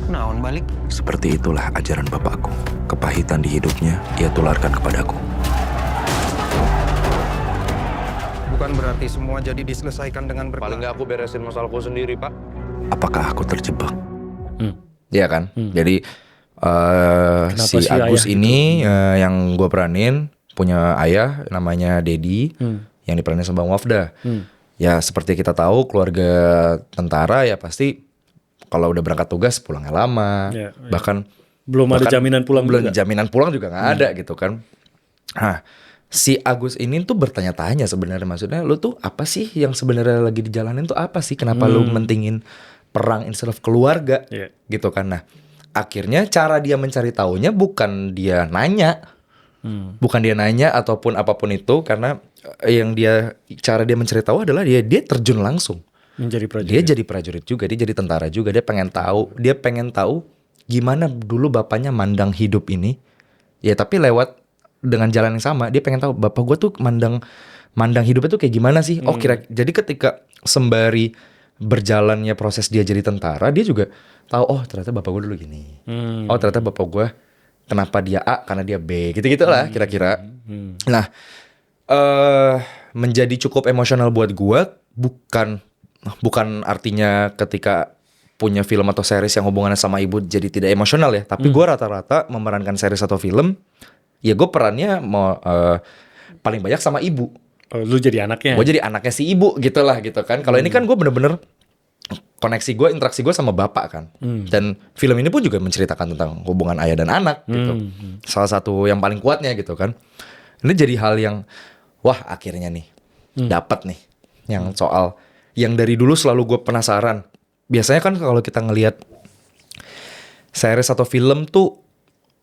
Naon balik? Seperti itulah ajaran bapakku. Kepahitan di hidupnya, ia tularkan kepadaku. Bukan berarti semua jadi diselesaikan dengan berkelahi. Paling nggak aku beresin masalahku sendiri, Pak. Apakah aku terjebak? Iya kan? Jadi si si Agus ayah ini yang gue peranin punya ayah namanya Dedi yang diperanin sama Bang Wafda. Ya seperti kita tahu keluarga tentara ya pasti kalau udah berangkat tugas pulangnya lama. Ya, ya. Bahkan Belum ada jaminan pulang belum juga. jaminan pulang juga nggak ada gitu kan. Nah, si Agus ini tuh bertanya-tanya sebenarnya, maksudnya lu tuh apa sih yang sebenarnya lagi dijalanin tuh apa sih? Kenapa lu mentingin perang instead of keluarga? Iya. Gitu kan. Nah, akhirnya cara dia mencari taunya bukan dia nanya. Bukan dia nanya ataupun apapun itu, karena cara dia mencari tahu adalah dia terjun langsung. Menjadi prajurit. Dia jadi prajurit juga, dia jadi tentara juga. Dia pengen tahu gimana dulu bapaknya mandang hidup ini. Ya tapi lewat dengan jalan yang sama, dia pengen tahu bapak gue tuh mandang hidupnya tuh kayak gimana sih? Oh jadi ketika sembari berjalannya proses dia jadi tentara, dia juga tahu oh ternyata bapak gue dulu gini. Oh ternyata bapak gue kenapa dia A karena dia B, gitu-gitulah kira-kira. Nah, menjadi cukup emosional buat gue bukan artinya ketika punya film atau series yang hubungannya sama ibu jadi tidak emosional ya. Tapi gue rata-rata memerankan series atau film, ya gue perannya paling banyak sama ibu. Oh, lu jadi anaknya. Gue jadi anaknya si ibu gitulah gitu kan. Kalau ini kan gue bener-bener koneksi gue, interaksi gue sama bapak kan. Dan film ini pun juga menceritakan tentang hubungan ayah dan anak gitu. Salah satu yang paling kuatnya gitu kan. Ini jadi hal yang wah akhirnya nih dapat nih yang soal yang dari dulu selalu gue penasaran. Biasanya kan kalau kita ngelihat series atau film tuh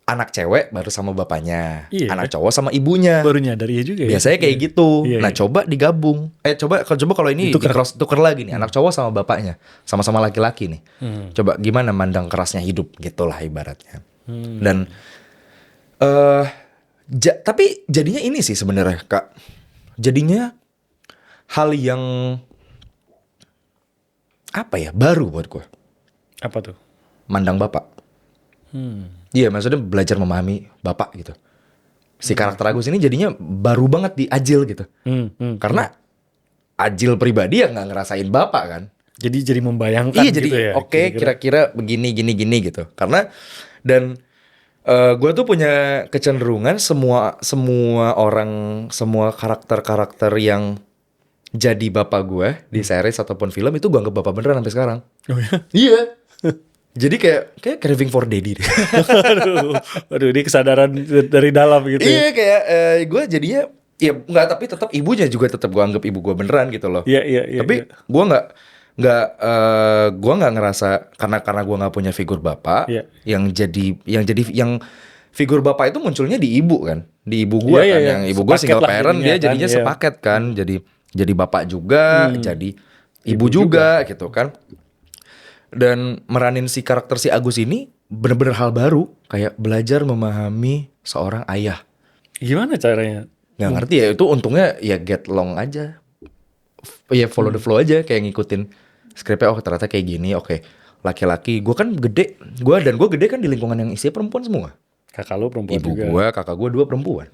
anak cewek baru sama bapaknya, anak cowok sama ibunya. Baru nyadar ya juga ya. Biasanya kayak gitu. Iya, Nah, coba digabung. Coba kalau ini tuker lagi nih, anak cowok sama bapaknya, sama-sama laki-laki nih. Coba gimana mandang kerasnya hidup gitulah ibaratnya. Dan tapi jadinya ini sih sebenarnya, Kak. Jadinya hal yang apa ya, baru buat gue. Apa tuh? Mandang bapak. Iya, maksudnya belajar memahami bapak gitu. Si karakter Agus ini jadinya baru banget di Ajil gitu. Karena Ajil pribadi ya nggak ngerasain bapak kan. Jadi membayangkan Iya, gitu jadi ya. oke, kira-kira begini gini gitu. Karena dan gue tuh punya kecenderungan semua orang, semua karakter yang jadi bapak gue di series ataupun film itu gue anggap bapak beneran sampai sekarang. Oh ya? Iya. Jadi kayak craving for daddy deh. Aduh, ini kesadaran dari dalam gitu. Iya, kayak gue jadinya ya nggak, tapi tetap ibunya juga tetap gue anggap ibu gue beneran gitu loh. Iya. Tapi gue nggak ngerasa karena gue nggak punya figur bapak yang figur bapak itu munculnya di ibu kan, di ibu gue kan, yang ibu gue single parent, dia jadinya sepaket kan, jadi bapak juga, jadi ibu juga gitu kan. Dan meranin si karakter si Agus ini bener-bener hal baru, kayak belajar memahami seorang ayah. Gimana caranya? Nggak ngerti ya, itu untungnya ya get long aja, ya follow the flow aja, kayak ngikutin skripnya. Oh ternyata kayak gini, oke. Laki-laki, gue kan gede, gue gede kan di lingkungan yang isinya perempuan semua. Kakak lu perempuan Ibu juga. gue, kakak gue 2 perempuan.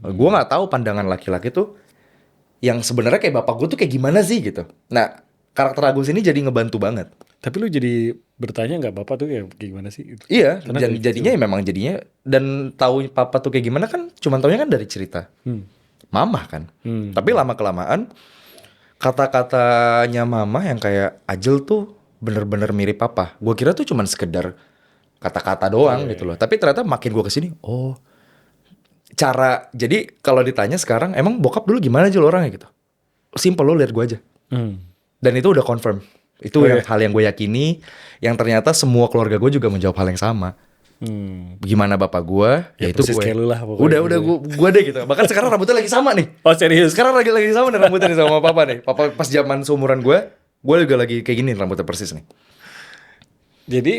Gue nggak tahu pandangan laki-laki tuh yang sebenarnya kayak bapak gue tuh kayak gimana sih gitu. Nah, karakter Agus ini jadi ngebantu banget. Tapi lu jadi bertanya nggak bapak tuh kayak gimana sih? Iya, jadinya ya memang jadinya, dan tahu papa tuh kayak gimana kan cuma taunya kan dari cerita mama kan. Tapi lama kelamaan kata-katanya mama yang kayak Ajil tuh bener-bener mirip papa. Gue kira tuh cuma sekedar kata-kata doang gitu loh. Tapi ternyata makin gue kesini, oh jadi kalau ditanya sekarang emang bokap dulu gimana aja lo orangnya gitu. Simple, lo lihat gue aja. Dan itu udah confirm. Itu hal yang gue yakini, yang ternyata semua keluarga gue juga menjawab hal yang sama. Gimana bapak gue, ya itu persis gue. kayak lu lah pokoknya. Udah gue deh gitu. Bahkan sekarang rambutnya lagi sama nih. Oh serius? Sekarang lagi sama nih rambutnya nih sama papa nih. Papa pas zaman seumuran gue juga lagi kayak gini rambutnya persis nih. Jadi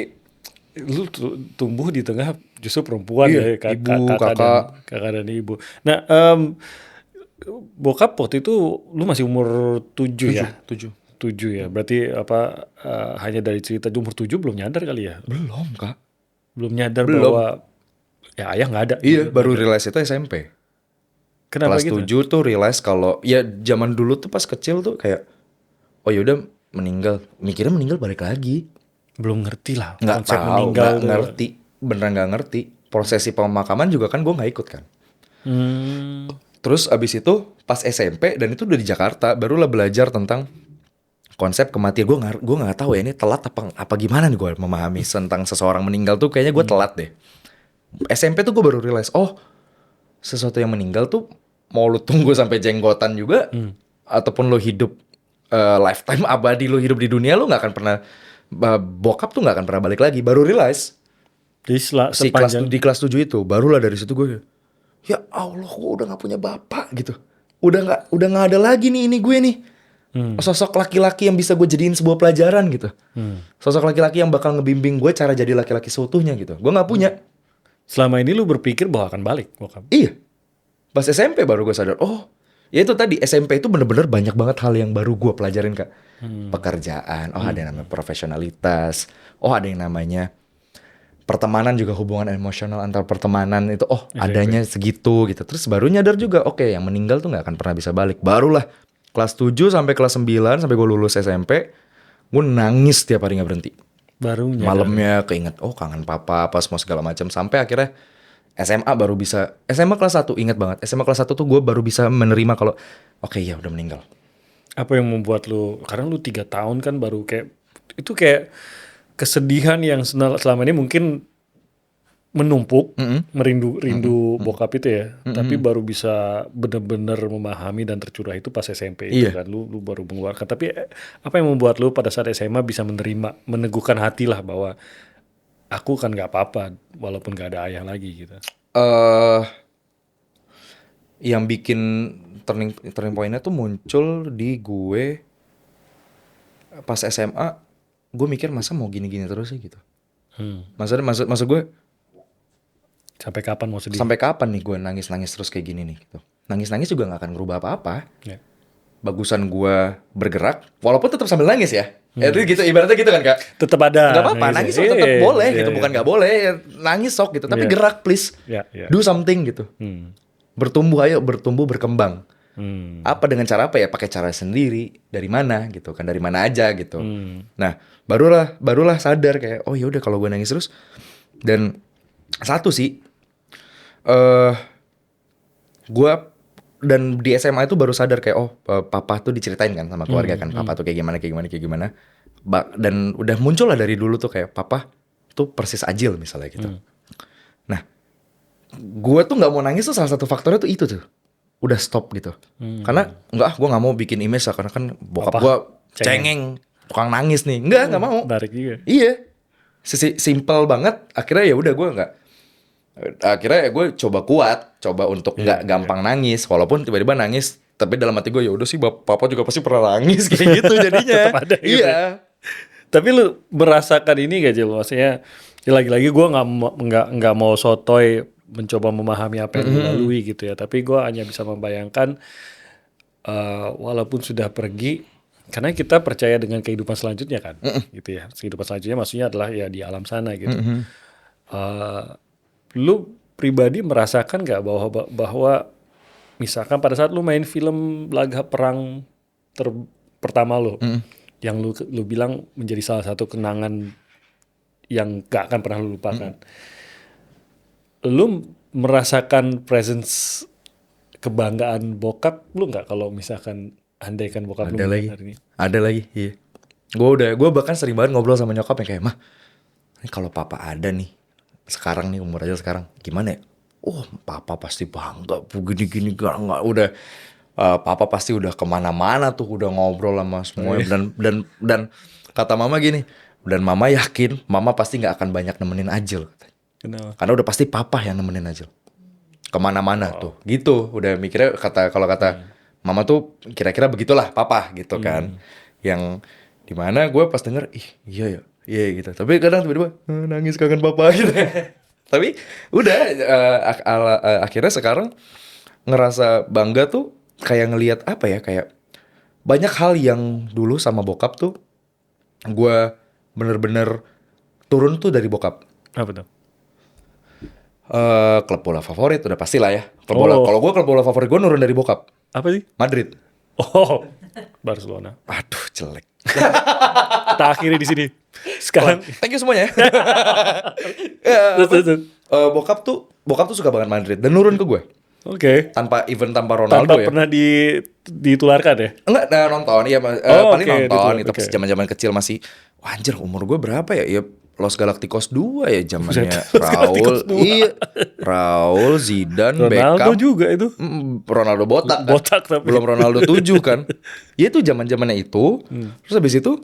lu tumbuh di tengah justru perempuan Iya, ya, ibu, kakak dan ibu. Nah, bokap waktu itu lu masih umur 7 ya? 7 ya. Berarti hanya dari cerita umur 7 belum nyadar kali ya? Belum kak. Belum nyadar Belum. bahwa ya ayah nggak ada. Iya, baru realize itu SMP. Kenapa Kelas gitu? 7 tuh realize kalau ya zaman dulu tuh pas kecil tuh kayak oh yaudah meninggal. Mikirnya meninggal balik lagi. Belum ngerti lah Nggak konsep tahu, meninggal nggak tuh. ngerti. Beneran nggak ngerti. Prosesi pemakaman juga kan gue nggak ikut kan. Terus abis itu pas SMP dan itu udah di Jakarta barulah belajar tentang konsep kematian. Gue nggak tahu ya ini telat apa gimana nih gue memahami tentang seseorang meninggal tuh kayaknya gue telat deh. SMP tuh gue baru realize oh sesuatu yang meninggal tuh mau lu tunggu sampai jenggotan juga ataupun lu hidup lifetime abadi lu hidup di dunia lu nggak akan pernah bokap tuh nggak akan pernah balik lagi. Baru realize Jadi di kelas 7 itu barulah dari situ gue ya Allah gue udah nggak punya bapak gitu. Udah nggak ada lagi nih ini gue nih. Sosok laki-laki yang bisa gue jadiin sebuah pelajaran gitu. Sosok laki-laki yang bakal ngebimbing gue cara jadi laki-laki seutuhnya gitu. Gue nggak punya. Selama ini lu berpikir bahwa akan balik bokap. Iya. Pas SMP baru gue sadar. Oh, ya itu tadi SMP itu bener-bener banyak banget hal yang baru gue pelajarin kak. Pekerjaan. Oh ada yang namanya profesionalitas. Oh ada yang namanya pertemanan juga hubungan emosional antar pertemanan itu. Oh adanya segitu gitu. Terus baru nyadar juga. Oke yang meninggal tuh nggak akan pernah bisa balik. Barulah kelas 7 sampai kelas 9 sampai gue lulus SMP. Gue nangis tiap hari gak berhenti. Baru nyadar. Malamnya keinget oh kangen papa apa semua segala macam sampai akhirnya SMA baru bisa SMA kelas 1 inget banget SMA kelas 1 tuh gue baru bisa menerima kalau oke, ya udah meninggal. Apa yang membuat lu karena lu 3 tahun kan baru kayak itu kayak kesedihan yang selama ini mungkin menumpuk rindu bokap itu ya tapi baru bisa benar-benar memahami dan tercurah itu pas SMP itu kan lu baru mengeluarkan tapi apa yang membuat lu pada saat SMA bisa meneguhkan hati lah bahwa aku kan nggak apa-apa walaupun nggak ada ayah lagi gitu. Yang bikin turning point-nya tuh muncul di gue pas SMA. Gue mikir masa mau gini-gini terus sih gitu. Maksud gue sampai kapan mau sedih? sampai kapan nih gue nangis-nangis terus kayak gini nih gitu. Nangis-nangis juga gak akan ngerubah apa-apa. Bagusan gue bergerak walaupun tetap sambil nangis ya. Itu gitu ibaratnya gitu kan kak. Tetap ada. Gak apa-apa nangis sok tetap boleh gitu. Bukan gak boleh nangis sok gitu. Tapi gerak please. Do something gitu. Bertumbuh berkembang. Apa dengan cara apa ya? Pakai cara sendiri. Dari mana gitu kan? Dari mana aja gitu. Nah barulah sadar kayak oh yaudah kalau gue nangis terus. Dan satu sih gue dan di SMA itu baru sadar kayak oh papa tuh diceritain kan sama keluarga kan papa tuh kayak gimana dan udah muncul lah dari dulu tuh kayak papa tuh persis Ajil misalnya gitu. Nah gue tuh nggak mau nangis tuh salah satu faktornya tuh itu tuh udah stop gitu karena gue nggak mau bikin image lah karena kan bokap gue cengeng tukang nangis nih nggak mau. Tarik juga. Iya simple banget akhirnya ya udah gue nggak. Akhirnya gue coba untuk nggak gampang nangis walaupun tiba-tiba nangis tapi dalam hati gue ya udah sih papa juga pasti pernah nangis kayak gitu jadinya. Tetap ada gitu. Iya. Tapi lu merasakan ini gak Jil? Maksudnya ya lagi-lagi gue nggak mau sotoy mencoba memahami apa yang dilalui gitu ya. Tapi gue hanya bisa membayangkan walaupun sudah pergi karena kita percaya dengan kehidupan selanjutnya kan gitu ya. Kehidupan selanjutnya maksudnya adalah ya di alam sana gitu. Lu pribadi merasakan gak bahwa misalkan pada saat lu main film laga perang pertama lu yang lu bilang menjadi salah satu kenangan yang gak akan pernah lu lupakan. Lu merasakan presence kebanggaan bokap lu gak kalau misalkan andaikan bokap lu hari ini? Ada lagi iya. Gue bahkan sering banget ngobrol sama nyokap yang kayak mah ini kalau papa ada nih sekarang nih umur aja sekarang gimana ya? Oh papa pasti bangga begini-gini nggak udah papa pasti udah kemana-mana tuh udah ngobrol sama semuanya dan kata mama gini dan mama yakin mama pasti nggak akan banyak nemenin Ajil Kenapa? Karena udah pasti papa yang nemenin Ajil kemana-mana tuh gitu, udah mikirnya kalau kata mama tuh kira-kira begitulah papa gitu kan. Yang dimana gue pas denger iya gitu, tapi kadang tiba-tiba nangis kangen papa gitu. Tapi udah akhirnya sekarang ngerasa bangga tuh kayak ngelihat apa ya, kayak banyak hal yang dulu sama bokap tuh gue bener-bener turun tuh dari bokap. Apa tuh? Klub bola favorit udah pasti lah ya. Klub bola, kalau gue klub bola favorit gue nurun dari bokap. Apa sih? Madrid. Oh, Barcelona. Aduh jelek. Kita akhiri di sini. Sekarang Thank you semuanya. terus. Bokap tuh suka banget Madrid dan nurun ke gue. Oke. Tanpa Ronaldo Tanpa ya. pernah ditularkan ya? Enggak, nonton ya, paling oke, nonton gitu, itu pas oke. zaman-zaman kecil masih. Wah, anjir, umur gue berapa ya? Ya Los Galacticos 2 ya zamannya Los Galacticos 2. Iya. Raul, Zidane, Ronaldo Beckham. juga itu. Ronaldo botak kan? Botak tapi. Belum Ronaldo 7 kan. Ya itu zaman-zamannya itu. Terus habis itu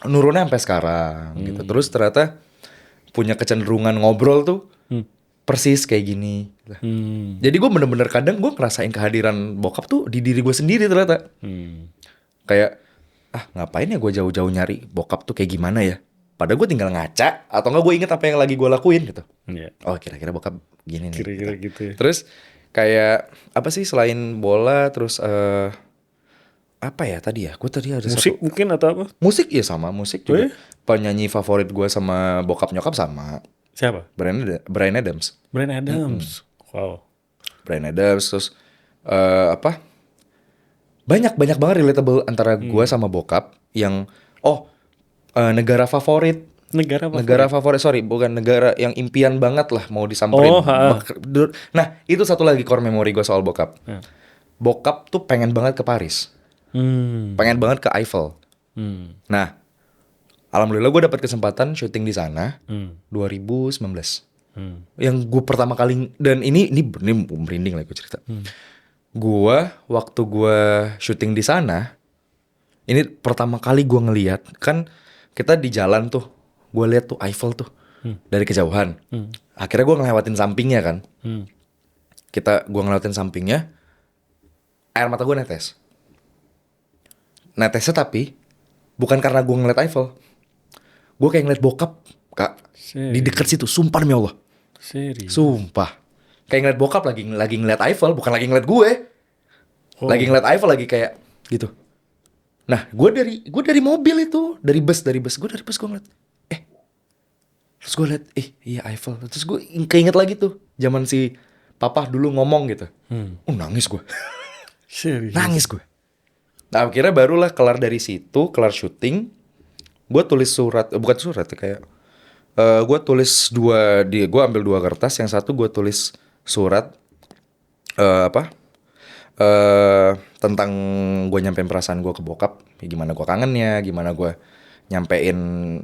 nurunnya sampai sekarang gitu. Terus ternyata punya kecenderungan ngobrol tuh persis kayak gini. Jadi gue bener-bener kadang gue ngerasain kehadiran bokap tuh di diri gue sendiri ternyata. Kayak ngapain ya gue jauh-jauh nyari bokap tuh kayak gimana ya. Padahal gue tinggal ngaca atau enggak gue inget apa yang lagi gue lakuin gitu. Iya. Oh kira-kira bokap gini nih. Kira-kira gitu ya. Terus kayak apa sih selain bola, terus apa ya tadi ya? Gue tadi ada Musik mungkin atau apa? musik ya sama musik juga. Oh, iya? Penyanyi favorit gue sama bokap nyokap sama Siapa? Bryan Adams. Bryan Adams. Wow. Bryan Adams, terus apa? Banyak banget relatable antara gue sama bokap yang negara favorit. Negara favorit, sorry, bukan negara yang impian banget lah mau disamperin. Oh, ha. Nah, itu satu lagi core memory gue soal bokap. Bokap tuh pengen banget ke Paris. Pengen banget ke Eiffel. Nah, alhamdulillah gue dapat kesempatan syuting di sana 2019. Yang gue pertama kali, dan ini merinding lah gue cerita. Waktu gue syuting di sana, ini pertama kali gue ngeliat, kan kita di jalan tuh, gue lihat tuh Eiffel tuh dari kejauhan. Akhirnya gue ngelewatin sampingnya kan. Gue ngelewatin sampingnya, air mata gue netes. Netesnya tapi bukan karena gue ngeliat Eiffel. Gue kayak ngeliat bokap, Kak. Di dekat situ, sumpah demi Allah. Serius. Sumpah. Kayak ngeliat bokap lagi ngeliat Eiffel, bukan lagi ngeliat gue. Lagi ngeliat Eiffel, lagi kayak gitu. Nah, gue dari mobil itu, dari bus gue ngeliat. Terus gue liat, iya Eiffel. Terus gue keinget lagi tuh, zaman si papa dulu ngomong gitu. Nangis gue. Serius. Nangis gue. Nah, akhirnya barulah kelar dari situ, kelar syuting. Gue tulis surat, bukan surat kayak gue tulis gue ambil 2 kertas, yang satu gue tulis surat tentang gue nyampein perasaan gue ke bokap, gimana gue kangennya, gimana gue nyampein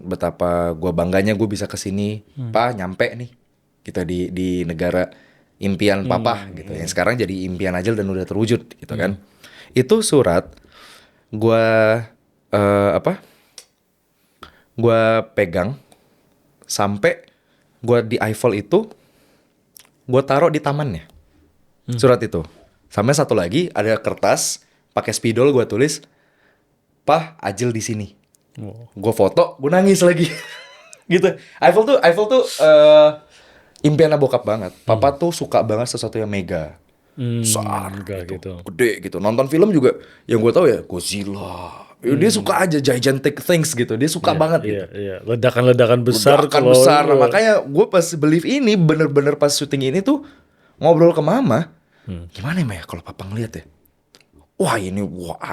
betapa gue bangganya gue bisa kesini, Pa nyampe nih kita di negara impian papa gitu, yang sekarang jadi impian Ajil dan udah terwujud gitu kan. Itu surat gue gue pegang sampai gue di Eiffel itu, gue taruh di tamannya surat itu. Sampai satu lagi ada kertas pakai spidol, gue tulis Pa Ajil di sini. Gue foto, gue nangis lagi. Gitu. Eiffel tuh impian bokap banget. Papa tuh suka banget sesuatu yang mega, besar gitu, gede gitu. Nonton film juga yang gue tahu ya Godzilla. Dia suka aja gigantic things gitu. Dia suka banget gitu. Iya. Ledakan-ledakan besar. Besar. Nah, makanya gue pas believe ini bener-bener pas syuting ini tuh ngobrol ke mama. Gimana ya kalau papa ngeliat ya? Wah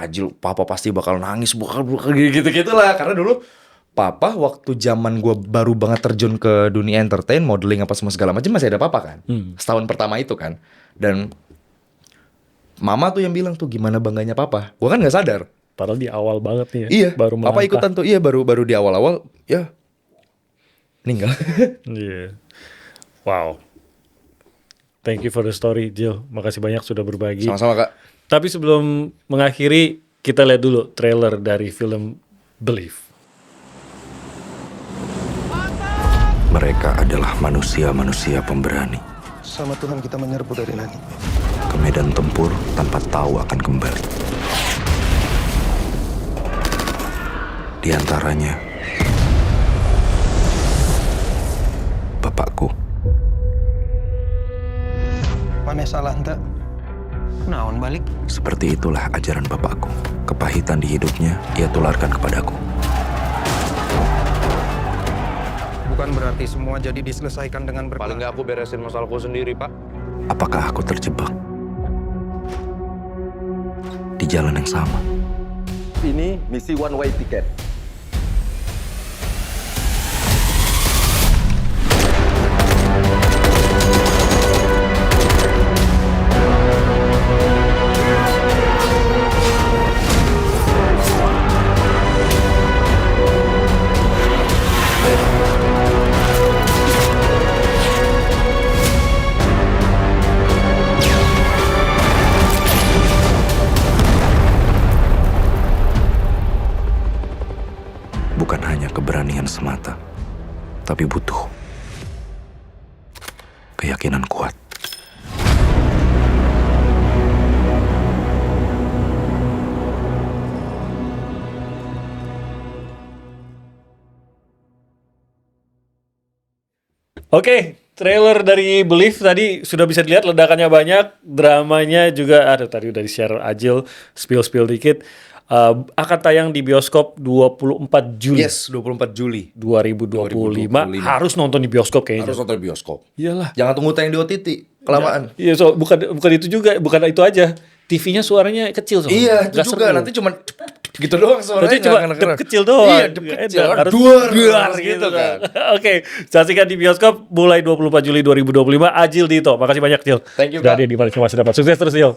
Ajil, papa pasti bakal nangis, bakal gitu-gitu lah. Karena dulu papa waktu zaman gue baru banget terjun ke dunia entertain, modeling apa semua segala macam, masih ada papa kan. Setahun pertama itu kan. Dan mama tuh yang bilang tuh gimana bangganya papa. Gue kan nggak sadar. Padahal di awal banget nih ya. Iya. Baru papa ikutan tuh. Iya baru di awal-awal ya meninggal. Iya. Wow. Thank you for the story, Jill. Makasih banyak sudah berbagi. Sama-sama, Kak. Tapi sebelum mengakhiri, kita lihat dulu trailer dari film Believe. Mereka adalah manusia-manusia pemberani. Sama Tuhan kita menyerbu dari langit. Ke medan tempur tanpa tahu akan kembali. Di antaranya, bapakku. Mana salah ente? Naon balik? Seperti itulah ajaran bapakku. Kepahitan di hidupnya, ia tularkan kepadaku. Bukan berarti semua jadi diselesaikan dengan Paling nggak aku beresin masalahku sendiri, Pak. Apakah aku terjebak di jalan yang sama? Ini misi one way ticket. Bukan hanya keberanian semata, tapi butuh keyakinan kuat. Oke, trailer dari Believe tadi sudah bisa dilihat, ledakannya banyak, dramanya juga ada, tadi udah di-share Ajil, spill dikit. Akan tayang di bioskop 24 Juli Yes, 24 Juli. 2025. 2025. Harus nonton di bioskop kayaknya. Harus nonton bioskop. Iyalah. Jangan tunggu tayang di OTT. Kelamaan. Iya, so bukan itu juga, bukan itu aja. TV-nya suaranya kecil soalnya. Iya, itu Nggak juga. seru. Nanti cuma gitu doang suaranya. Nanti cuma nggak dep keren. kecil doang. Iya, dep kecil. Harus Duar gitu kan. Oke, saksikan di bioskop mulai 24 Juli 2025. Ajil Dito, makasih banyak Cil. Thank you, Sudah Pak. hadir di Manusia Masa Depan. Sukses terus Cil.